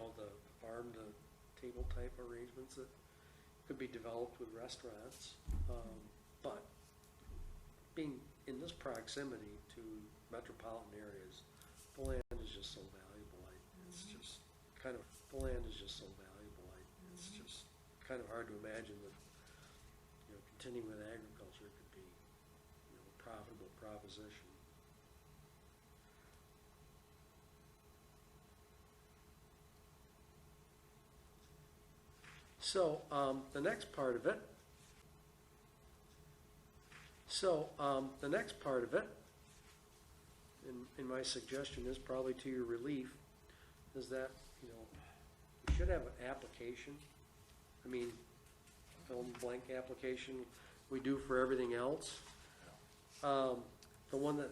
farm to table type arrangements that could be developed with restaurants. But being in this proximity to metropolitan areas, the land is just so valuable. It's just kind of, the land is just so valuable. It's just kind of hard to imagine that, continuing with agriculture could be, a profitable proposition. So, the next part of it, and my suggestion is probably to your relief, is that, we should have an application. I mean, fill in the blank application we do for everything else. The one that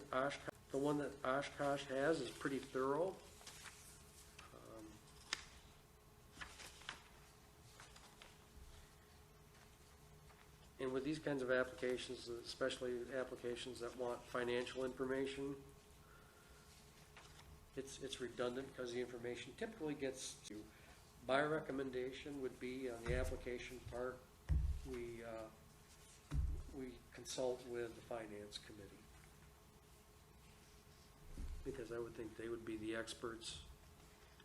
Oshkosh has is pretty thorough. And with these kinds of applications, especially applications that want financial information, it's redundant because the information typically gets to. My recommendation would be on the application part, we consult with the finance committee. Because I would think they would be the experts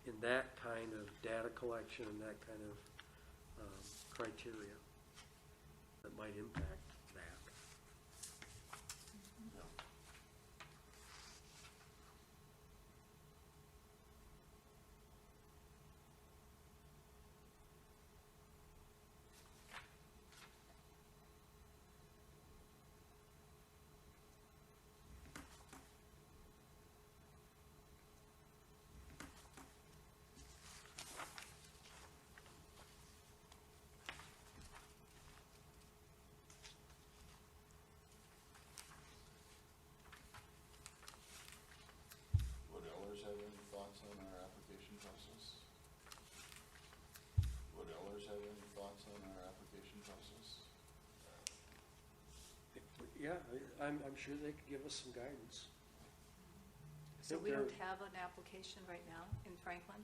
in that kind of data collection and that kind of criteria that might impact that. Yeah. Would Ellers have any thoughts on our application process? Would Ellers have any thoughts on our application process? Yeah, I'm sure they could give us some guidance. So we don't have an application right now in Franklin?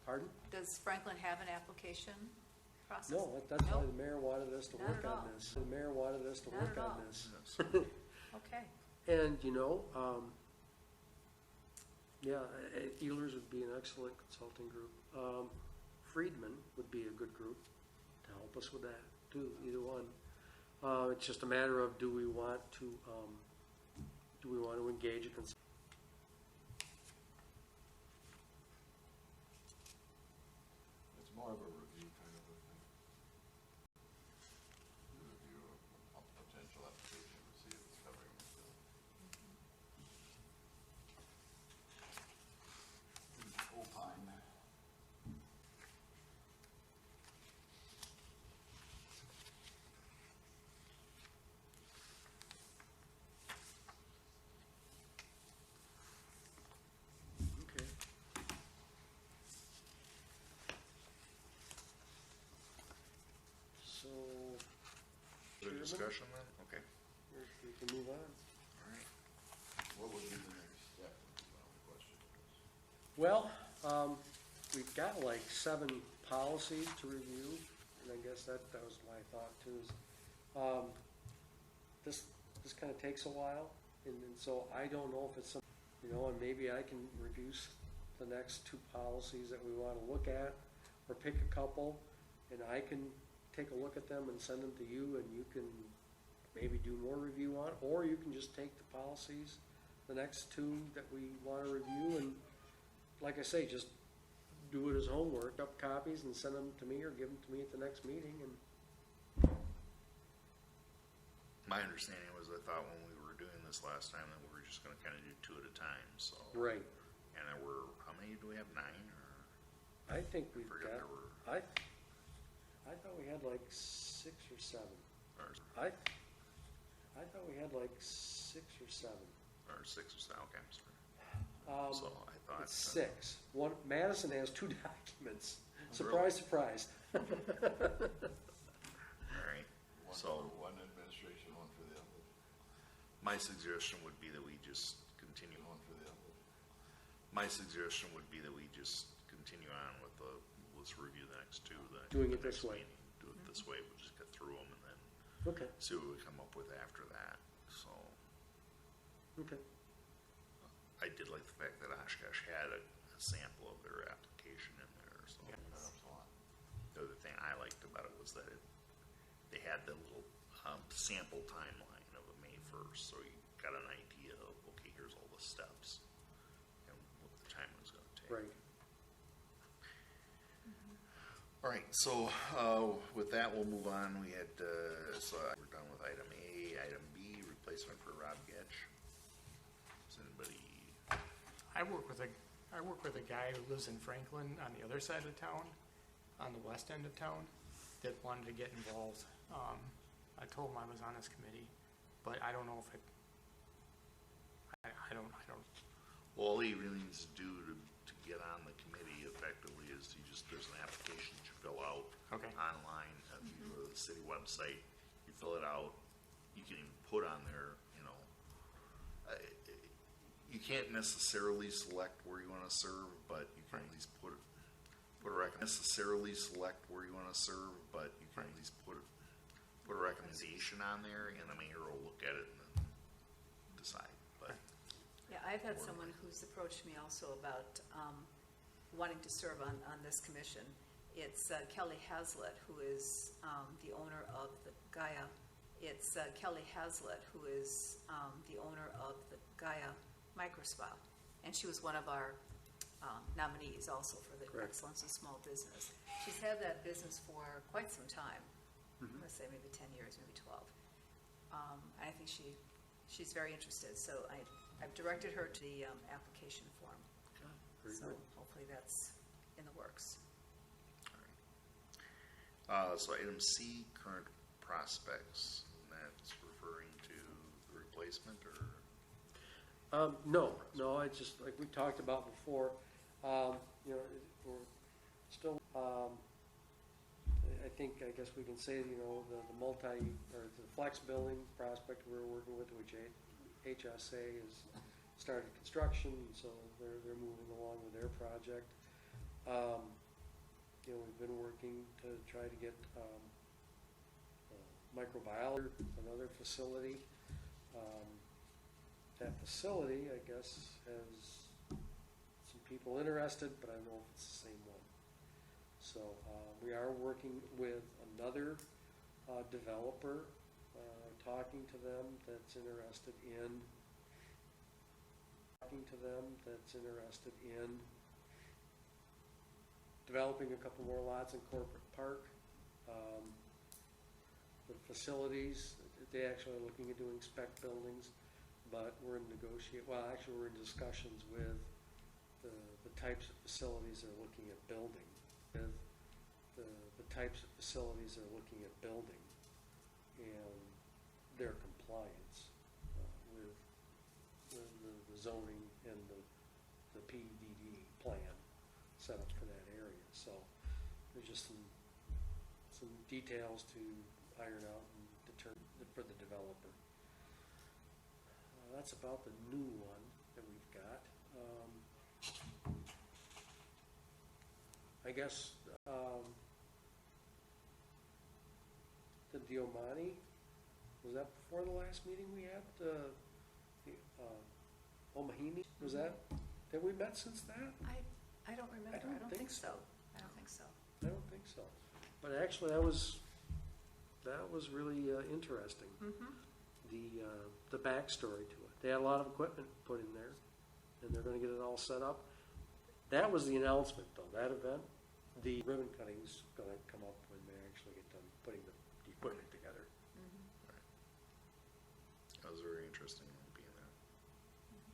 Pardon? Does Franklin have an application process? No, that's why Nope. the mayor wanted us to Not work at on all. this. The mayor wanted us to Not work at on all. this. Okay. And, Ehlers would be an excellent consulting group. Friedman would be a good group to help us with that, too, either one. It's just a matter of do we want to engage a consultant? It's more of a review kind of a thing. Review of a potential application to see if it's covering the bill. Opine. Okay. So, Good discussion then? Okay. we can move on. All right. What would be the next step? Is the question. Well, we've got like 7 policies to review, and I guess that was my thought too. Is, this kind of takes a while, and so I don't know if it's you know, and maybe I can review the next two policies that we want to look at, or pick a couple, and I can take a look at them and send them to you, and you can maybe do more review on, or you can just take the policies, the next two that we want to review, and like I say, just do it as homework, up copies and send them to me, or give them to me at the next meeting, and My understanding was, I thought when we were doing this last time, that we were just gonna kinda do two at a time, so. right. And there were, how many do we have, 9, or? I think we've forget got, there were- I thought we had like 6 or 7. Or I thought we had like 6 or 7. 6 or 7, okay, I'm sorry. So I thought. It's 6. One, Madison has 2 documents. Really? Surprise, surprise. Alright, One so for one administration, one for the other, my suggestion would be that we just continue. one for the other. My suggestion would be that we just continue on with let's review the next two. Doing it the this next way. meeting. Do it this way, we'll just get through them and then Okay, see what we come up with after that, so. okay. I did like the fact that Oshkosh had a sample of their application in there, so. Excellent. The other thing I liked about it was that they had the little sample timeline of a May 1st, so you got an idea of, okay, here's all the steps and what the time was going to take. Right. All right, so with that, we'll move on. We had, so we're done with item A. Item B, replacement for Rob Getch. Does anybody? I work with a guy who lives in Franklin on the other side of town, on the west end of town, that wanted to get involved. I told him I was on his committee, but I don't know if I don't. Well, all he really needs to do to get on the committee effectively is there's an application that you fill out Okay. online. If you go to the city website, you fill it out. You can even put on there, you can't necessarily select where you want to serve, but you can at least put a recommendation on there, and the mayor will look at it and then decide. But Yeah, I've had someone who's approached me also about wanting to serve on this commission. It's Kelly Hazlitt, who is the owner of the Gaia. It's Kelly Hazlitt, who is the owner of the Gaia Microspa. And she was one of our nominees also for the Correct. Excellence in Small Business. She's had that business for quite some time. Let's say maybe 10 years, maybe 12. I think she's very interested, so I've directed her to the application form. Very So good. hopefully that's in the works. so item C, current prospects, and that's referring to the replacement, or? No, I just, like we talked about before, we're still, I guess we can say, the the flex building prospect we're working with, which HSA has started construction, so they're moving along with their project. We've been working to try to get, microbiology, another facility. That facility, I guess, has some people interested, but I don't know if it's the same one. So we are working with another developer, talking to them that's interested in developing a couple more lots in Corporate Park. The facilities, they actually are looking at doing spec buildings, but we're in discussions with the types of facilities they're looking at building, and their compliance with the zoning and the PDD plan set up for that area. So there's just some details to iron out and determine for the developer. That's about the new one that we've got. I guess the Diomani, was that before the last meeting we had? Omahini, was that, have we met since that? I don't remember. don't I don't think think so. I don't think so. I don't think so. But actually, that was really interesting. Mm-hmm. The backstory to it. They had a lot of equipment put in there, and they're going to get it all set up. That was the announcement, though. That event, the ribbon cutting's going to come up when they actually get done putting the equipment together. That was very interesting being there.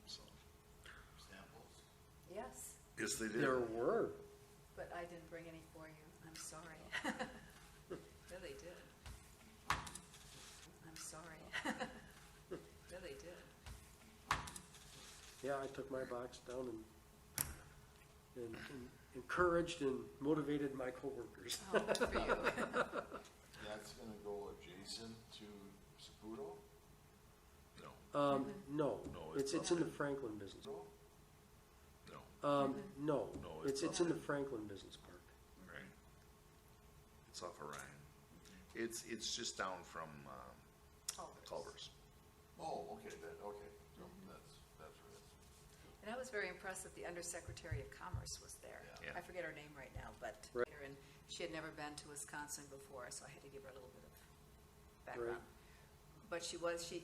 So, Samples? Yes, yes, they did. There were. but I didn't bring any for you. I'm sorry. Really did. I'm sorry. Really did. Yeah, I took my box down and encouraged and motivated my coworkers. Oh, good for you. That's gonna go adjacent to Saputo? No, No, No, it's it's in the Franklin Business. No? no, No, No, it's it's in the Franklin Business Park. right. It's off Orion. It's just down from Culver's. Oh, okay, okay, no, that's right. And I was very impressed that the Undersecretary of Commerce was there. Yeah. I forget her name right now, but, Right. and she had never been to Wisconsin before, so I had to give her a little bit of background. But she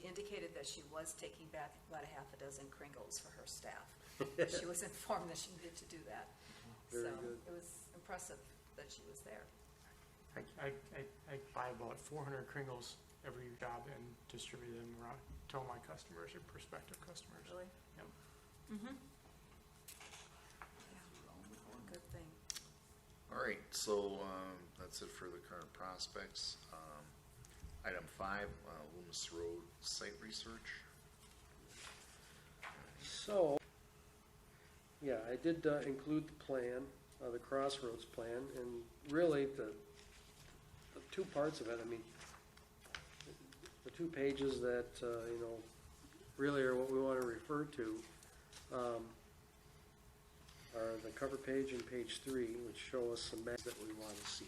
indicated that she was taking back about a half a dozen Kringles for her staff. She was informed that she needed to do that. Very So good. it was impressive that she was there. I buy about 400 Kringles every job and distribute them around to all my customers or prospective customers. Really? Yep. Mm-hmm. Around the corner. Good thing. All right, so that's it for the current prospects. Item 5, Loomis Road site research. So, yeah, I did include the plan, the Crossroads plan, and really the two parts of it, I mean, the 2 pages that, really are what we want to refer to are the cover page and page 3, which show us some maps that we want to see.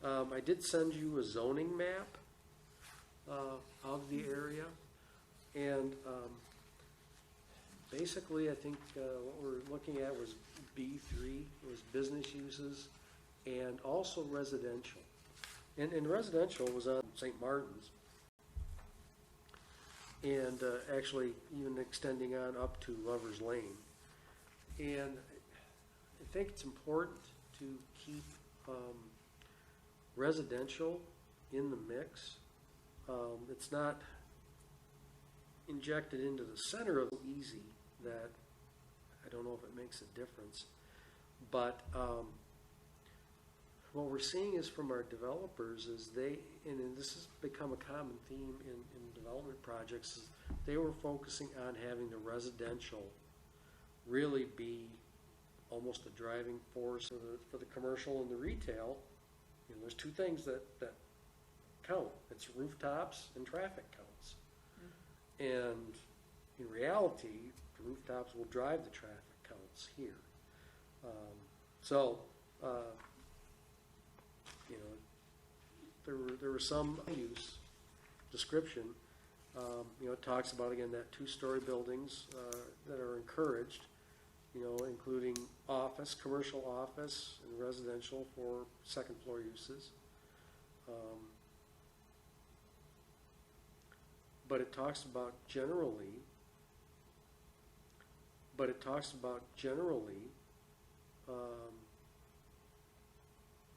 I did send you a zoning map of the area, and basically, I think what we're looking at was B3, was business uses, and also residential. And residential was on St. Martin's, and actually even extending on up to Lover's Lane. And I think it's important to keep residential in the mix. It's not injected into the center of easy that I don't know if it makes a difference. But what we're seeing is from our developers is and this has become a common theme in development projects, is they were focusing on having the residential really be almost a driving force for the commercial and the retail. There's 2 things that count. It's rooftops and traffic counts. And in reality, the rooftops will drive the traffic counts here. There were some use description. It talks about, again, that 2-story buildings that are encouraged, including office, commercial office, and residential for second-floor uses. But it talks about generally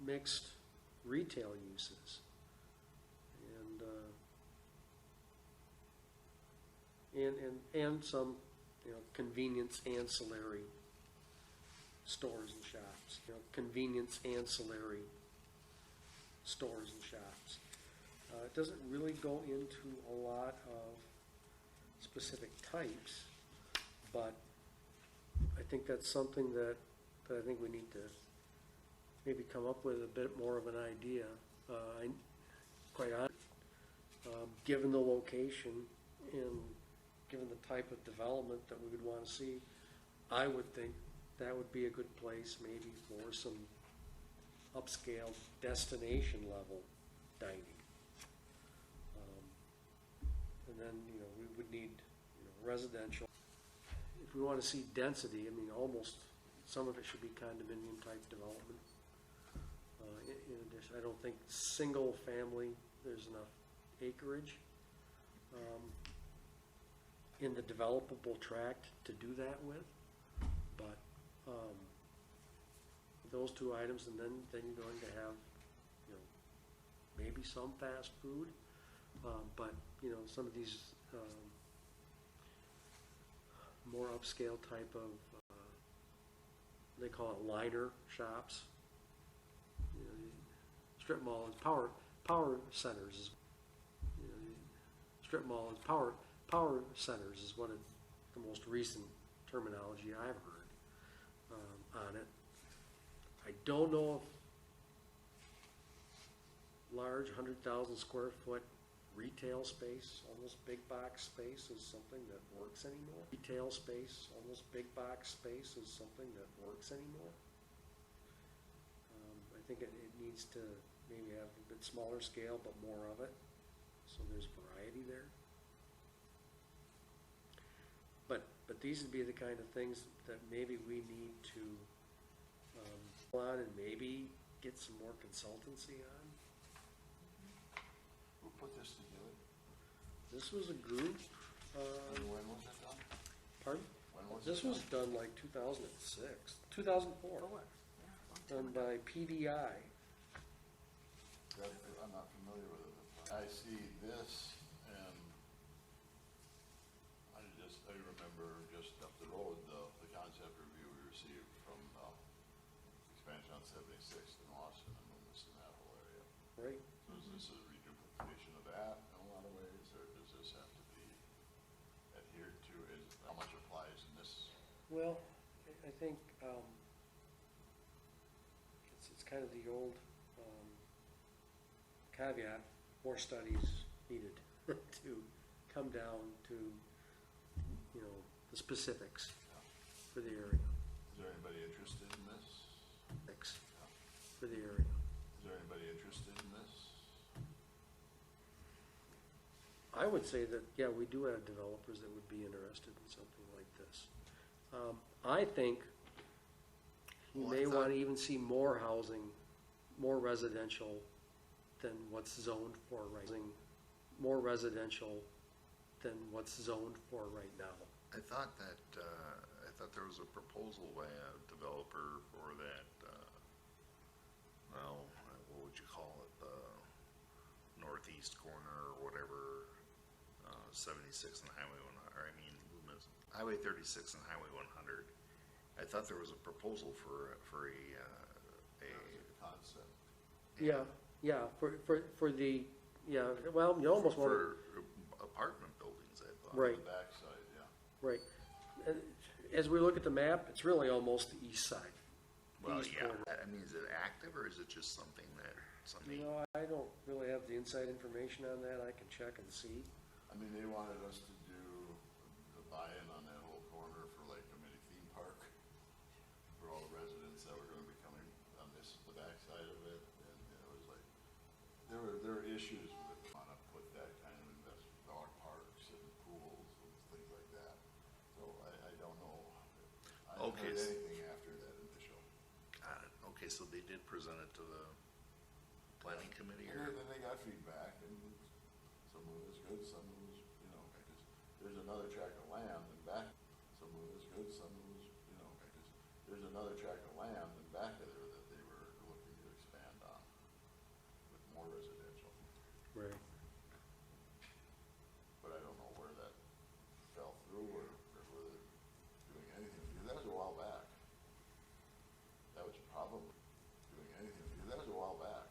mixed retail uses, and some convenience ancillary stores and shops. Convenience ancillary stores and shops. It doesn't really go into a lot of specific types, but I think that's something that I think we need to maybe come up with a bit more of an idea. Quite honestly, given the location and given the type of development that we would want to see, I would think that would be a good place maybe for some upscale destination level dining. And then, we would need, residential. If we want to see density, I mean, almost, some of it should be condominium type development. In addition, I don't think single family, there's enough acreage in the developable tract to do that with. But those two items, and then you're going to have, you know, maybe some fast food, but, you know, some of these more upscale type of, they call it liner shops. You know, strip mall is power centers is, you know, strip mall is power centers is what the most recent terminology I've heard on it. I don't know if large 100,000 square foot retail space, almost big box space, is something that works anymore. Retail space, almost big box space, is something that works anymore. I think it needs to maybe have a bit smaller scale, but more of it, so there's variety there. But these would be the kind of things that maybe we need to on and maybe get some more consultancy on. Who put this together? This was a group, And when was it done? pardon? When was This it was done like 2006, 2004, done by PDI. I'm not familiar with it. I see this, and I remember just up the road, the concept review we received from expansion on 76th in Austin and Loomis in that whole area. Right. So is this a reduplication of that in a lot of ways, or does this have to be adhered to? How much applies in this? Well, I think it's kind of the old caveat, more studies needed to come down to, you know, the specifics for the area. Is there anybody interested in this? For the area. Is there anybody interested in this? I would say that, yeah, we do have developers that would be interested in something like this. I think you Well, I may thought- want to even see more housing, more residential than what's zoned for more residential than what's zoned for right now. I thought there was a proposal by a developer for that, well, what would you call it, the northeast corner or whatever, 76 and Highway 100, or I mean, Loomis, Highway 36 and Highway 100. I thought there was a proposal for a Concept. Yeah, for the, yeah, well, you almost want to, for apartment buildings, I thought. Right. On the backside, yeah. right. And as we look at the map, it's really almost the east side. Well, east yeah, corner. I mean, is it active or is it just something that, You know, I don't really have the inside information on that. I can check and see. I mean, they wanted us to do the buy-in on that whole corner for like a mini theme park for all the residents that were gonna be coming on the backside of it, and it was like, there were issues with wanna put that kind of investment, dog parks and pools and things like that. So I don't know. I haven't Okay, heard so- anything after that initial. got it. Okay, so they did present it to the planning committee And or? then they got feedback, and some of it was good, some of it was, you know, because there's another tract of land in back, some of it was good, some of it was, you know, because there's another tract of land in back of there that they were looking to expand on with more residential, Right. but I don't know where that fell through or whether they're doing anything, because that was a while back. That was probably doing anything, because that was a while back.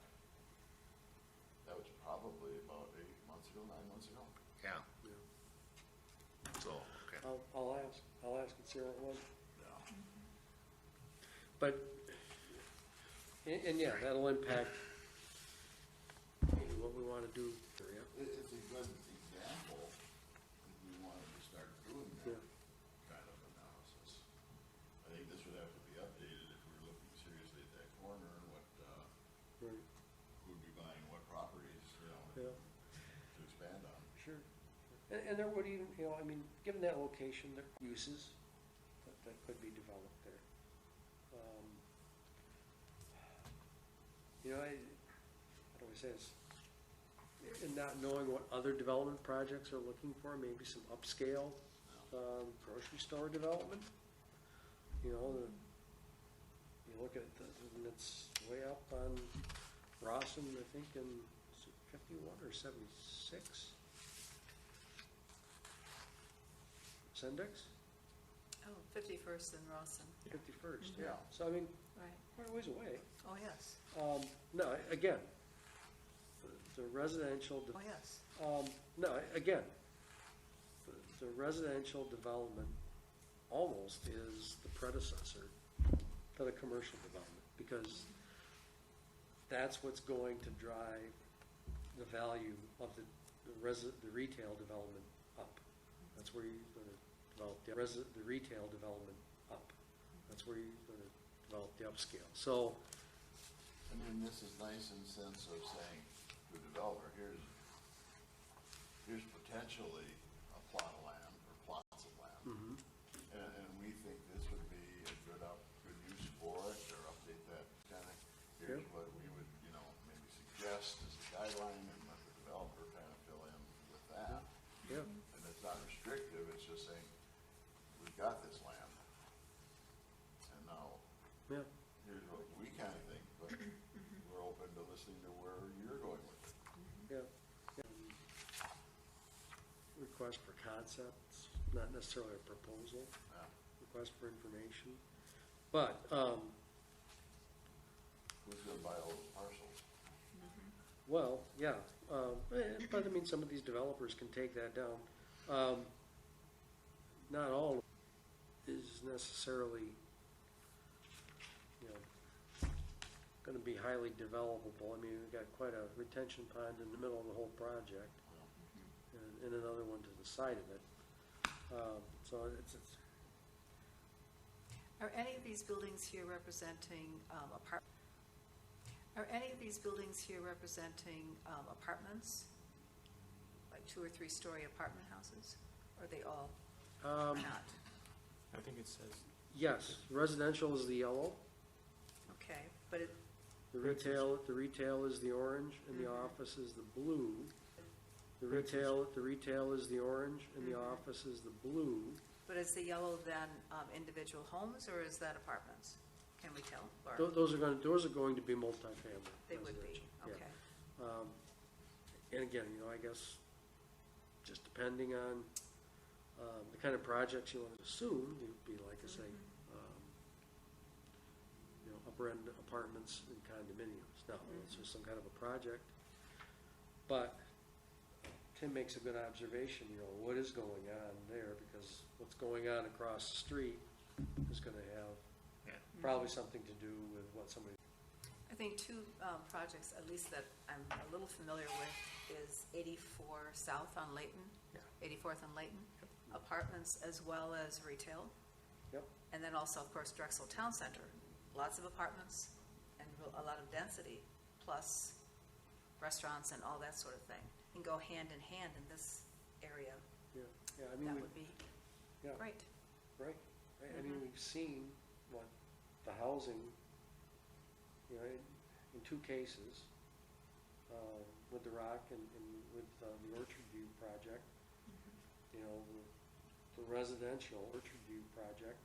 That was probably about 8 months ago, 9 months ago. Yeah, Yeah. so, okay. I'll ask and see how it was. Yeah. But, and yeah, that'll impact maybe what we want to do. Yeah. It's a good example, if we wanted to start doing Yeah. that kind of analysis. I think this would have to be updated if we were looking seriously at that corner and what, Right. who'd be buying what properties, you know, Yeah. to expand on. Sure. And there would even, you know, I mean, given that location, there are uses that could be developed there. You know, how do I say this? And not knowing what other development projects are looking for, maybe some upscale grocery store development. You know, you look at and it's way up on Rawson, I think, in is it 51 or 76? Sendex? Oh, 51st and Rawson, 51st, Yeah. So I mean, right. quite a ways away. Oh, yes, No, again, the residential, oh, yes. no, again, the residential development almost is the predecessor to the commercial development, because that's what's going to drive the value of the retail development up. That's where you're going to develop the retail development up. That's where you're going to develop the upscale. So, I mean, this is nice in the sense of saying to a developer, here's potentially a plot of land or plots of land. mhm, And we think this would be a good use for it, or update that kind of, here's Yeah. what we would, maybe suggest as a guideline, and let the developer kind of fill in with that. yeah, And it's not restrictive, it's just saying, we've got this land. And now, yeah. here's what we kind of think, but we're open to listening to where you're going with it. Yeah. Request for concepts, not necessarily a proposal, Yeah. request for information. But, Who's gonna buy all those parcels? well, yeah, but I mean, some of these developers can take that down. Not all is necessarily, gonna be highly developable. I mean, we've got quite a retention pond in the middle of the whole project, and another one to the side of it. So it's Are any of these buildings here representing Are any of these buildings here representing apartments? Like 2 or 3 story apartment houses? Or are they all not? I think it says, yes, residential is the yellow, Okay, but it, the retail is the orange, and the Mhm. office is the blue. The retail is the orange, and the Mhm. office is the blue. but is the yellow then individual homes, or is that apartments? Can we tell? Or Those are going to be multifamily. they would be, residential, yeah. okay. And again, I guess, just depending on the kind of projects you want to assume, you'd be like I say, upper end apartments and condominiums. Now, it's just some kind of a project. But Tim makes a good observation, what is going on there, because what's going on across the street is going to have Yeah. probably something to do with what somebody. I think 2 projects, at least that I'm a little familiar with, is 84 South on Layton, Yeah. 84th on Layton, apartments as well as retail. Yep. And then also, of course, Drexel Town Center, lots of apartments and a lot of density, plus restaurants and all that sort of thing, and go hand in hand in this area. Yeah, I mean, That would be yeah. great. Right. I mean, we've seen what the housing, in 2 cases, with the Rock and with the Orchard View project, the residential Orchard View project,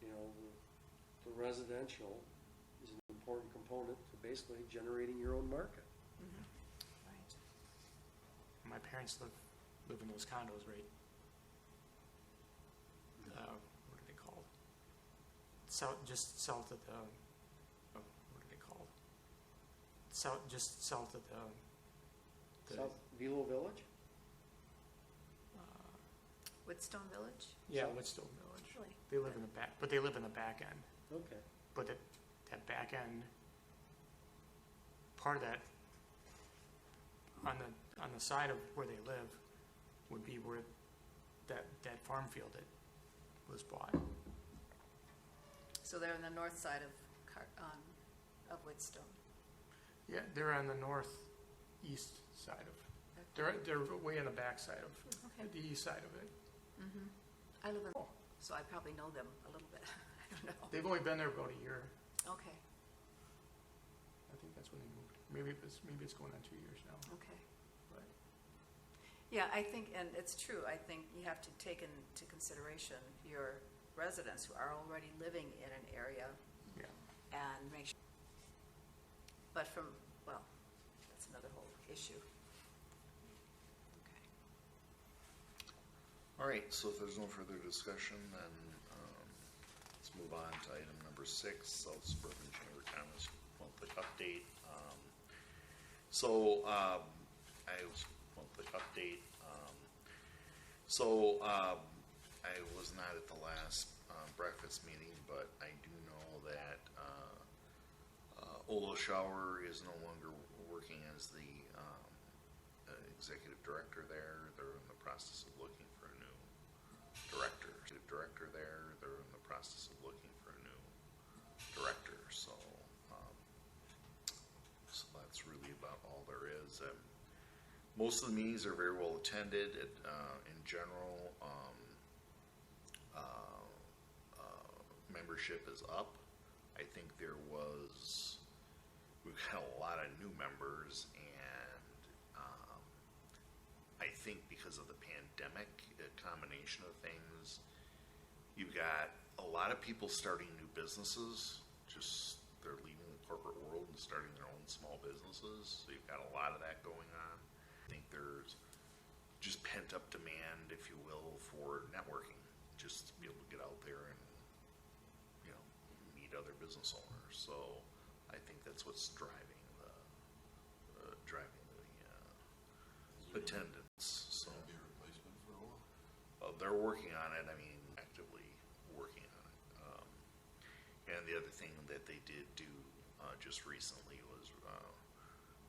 the residential is an important component to basically generating your own market. Right. my parents live in those condos, right? What are they called? Just south of the, what are they called? Just south of the South Velo Village? Woodstone Village? yeah, Woodstone Village. Really? They live in the back, but they live in the back end. Okay. But that back end, part of that, on the side of where they live, would be where that farm field that was bought. So they're on the north side of Woodstone. Yeah, they're on the northeast side of. They're way on the back side of Okay. the east side of it. I live in, so I probably know them a little bit. I don't know. They've only been there about a year. Okay, I think that's when they moved. Maybe it's going on 2 years now, okay. but. Yeah, I think, and it's true, I think you have to take into consideration your residents who are already living in an area Yeah. and make sure. But well, that's another whole issue. Okay. All right, so if there's no further discussion, then let's move on to item number 6, South Suburban Chamber of Commerce monthly update. I was not at the last breakfast meeting, but I do know that Ola Schauer is no longer working as the executive director there. They're in the process of looking for a new director. They're in the process of looking for a new director. So that's really about all there is. Most of the meetings are very well attended. In general, membership is up. I think we've got a lot of new members, and I think because of the pandemic, a combination of things, you've got a lot of people starting new businesses, just they're leaving the corporate world and starting their own small businesses, so you've got a lot of that going on. I think there's just pent-up demand, if you will, for networking, just to be able to get out there and, meet other business owners. So I think that's what's driving the attendance. So Be a replacement for Ola? they're working on it. I mean, actively working on it. And the other thing that they did do just recently was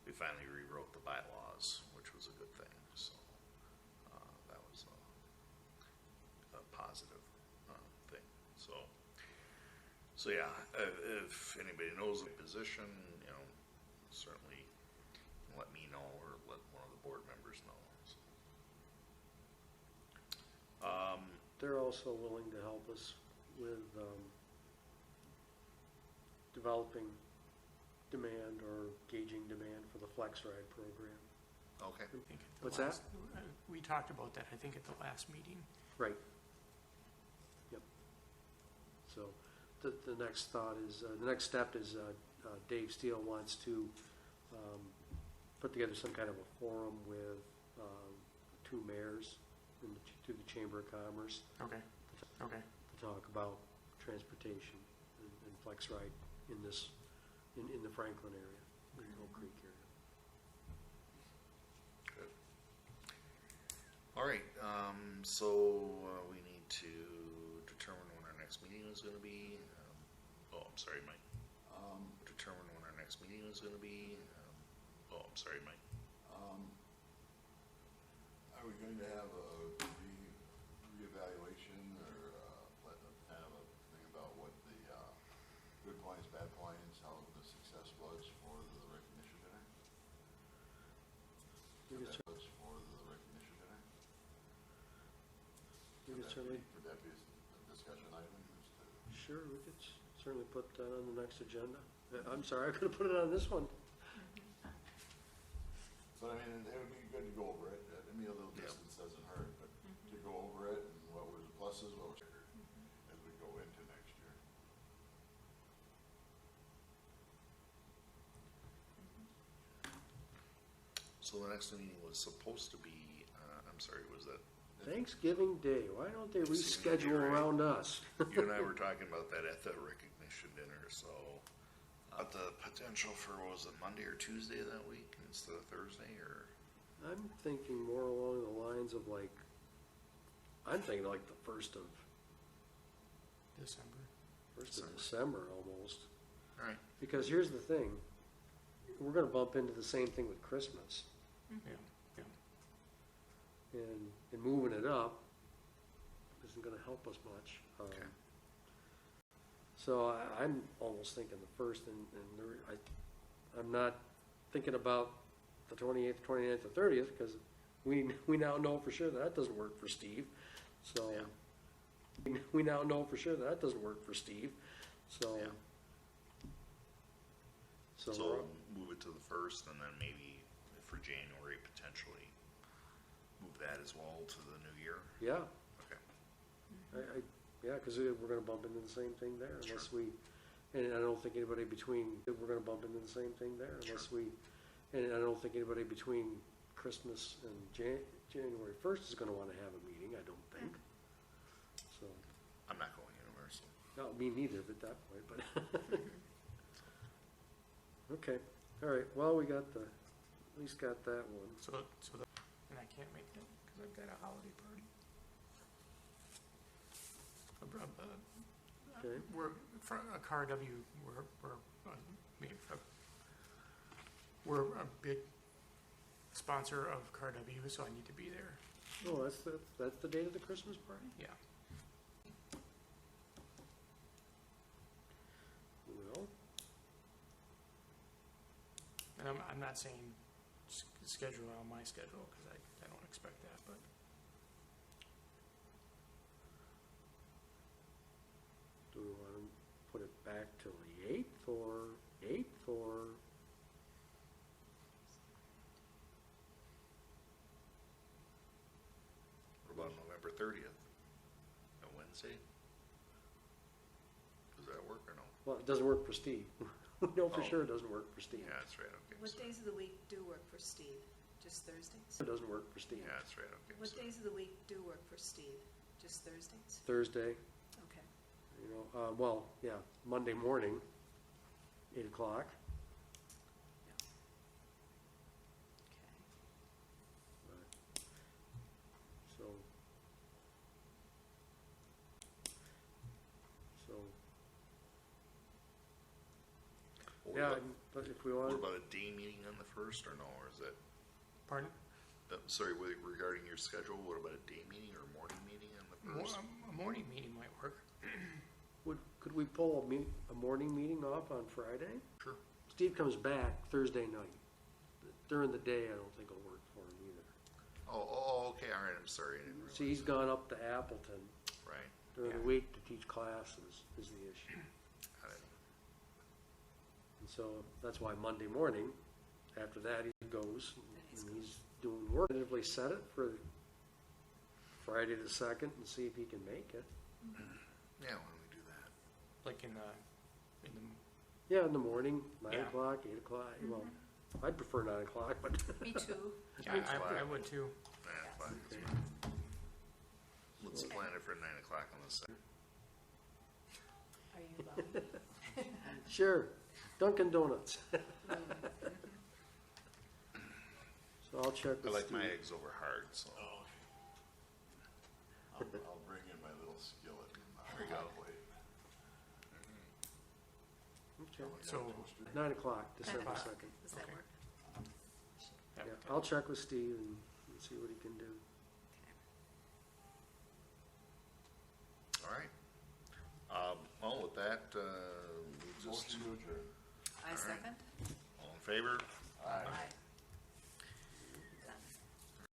they finally rewrote the bylaws, which was a good thing. So that was a positive thing. So yeah, if anybody knows the position, certainly let me know or let one of the board members know. So. They're also willing to help us with developing demand or gauging demand for the Flex Ride program. Okay. I think at the What's that? We talked about that, I think, at the last meeting. Right. Yep. So the next thought is, the next step is Dave Steele wants to put together some kind of a forum with 2 mayors through the Chamber of Commerce Okay. to talk about transportation and Flex Ride in the Franklin area, in the Oak Creek area. Good. All right, so we need to determine when our next meeting is going to be. I'm sorry, Mike. Determine when our next meeting is going to be. I'm sorry, Mike. Are we going to have a reevaluation or kind of a thing about what the good points, bad points, how the success was for the recognition dinner? We could That was for the recognition dinner? certainly, Would that be a discussion item? sure, we could certainly put that on the next agenda. I'm sorry, I could have put it on this one. But I mean, it would be good to go over it. I mean, a little Yeah. distance doesn't hurt, but to go over it and what were the pluses, what was as we go into next year. So the next meeting was supposed to be. I'm sorry, was that Thanksgiving Day, why don't they Thanksgiving Day, reschedule right. around us? you and I were talking about that at the recognition dinner? So, the potential for was it Monday or Tuesday that week instead of Thursday, or I'm thinking more along the lines of like the 1st of December almost. all right. Because here's the thing, we're gonna bump into the same thing with Christmas. Yeah. And moving it up isn't gonna help us much. Okay. So I'm almost thinking the 1st, I'm not thinking about the 28th, 29th, or 30th, because we now know for sure that doesn't work for Steve. So Yeah. we now know for sure that doesn't work for Steve. So, Yeah. so, So we're- move it to the first, and then maybe for January, potentially move that as well to the new year. yeah, Okay. yeah, because we're going to bump into the same thing there Sure. unless we, and I don't think anybody between, we're going to bump into the same thing there unless we, and I don't think anybody between Christmas and January 1st is going to want to have a meeting, I don't think. So, I'm not going universal. not me neither at that point, but. Okay, all right, well, we got at least got that one. And I can't make that because I've got a holiday party. Okay. We're, for a Car W, we're a big sponsor of Car W, so I need to be there. Oh, that's the date of the Christmas party? Yeah. Well, And I'm not saying schedule it on my schedule because I don't expect that, but do we want to put it back till the 8th or? What about November 30th? A Wednesday? Does that work or no? Well, it doesn't work for Steve. We know for Oh. sure it doesn't work for Steve. Yeah, that's right, okay. What so- days of the week do work for Steve? Just Thursdays? It doesn't work for Steve. Yeah, that's right, okay. What so- days of the week do work for Steve? Just Thursdays? Thursday, Okay. well, yeah, Monday morning, 8 o'clock. Okay. So. What Yeah, about- but if we What want, about a day meeting on the first, or no, or is that, pardon? sorry, regarding your schedule, what about a day meeting or morning meeting on the first? A morning meeting might work. could we pull a morning meeting off on Friday? Sure. Steve comes back Thursday night. During the day, I don't think it'll work for him either. Oh, okay, all right, I'm sorry, I didn't realize. See, he's gone up to Appleton Right, during the Yeah. week to teach classes is the issue. got it. And so that's why Monday morning, after that, he goes he's and he's doing work. Tentatively set it for Friday the 2nd and see if he can make it. Yeah, why don't we do that? Like in the Yeah, in the morning, 9 Yeah. o'clock, 8 o'clock. Well, I'd prefer 9 o'clock, but Me too. yeah, I would too. Yeah, fine. Okay. Let's plan it for 9 o'clock on the second. Are you allowed? sure, Dunkin' Donuts. So I'll check I with like my Steve. eggs over hard, so. I'll bring in my little skillet and There you go. hot plate. Okay. So 9 o'clock, December 9 o'clock. 2nd. Does that Okay. work? that Yeah, would- I'll check with Steve and see what he can do. All right. Well, with that, we just, Motion to adjourn. I second. all in favor? Aye. Aye.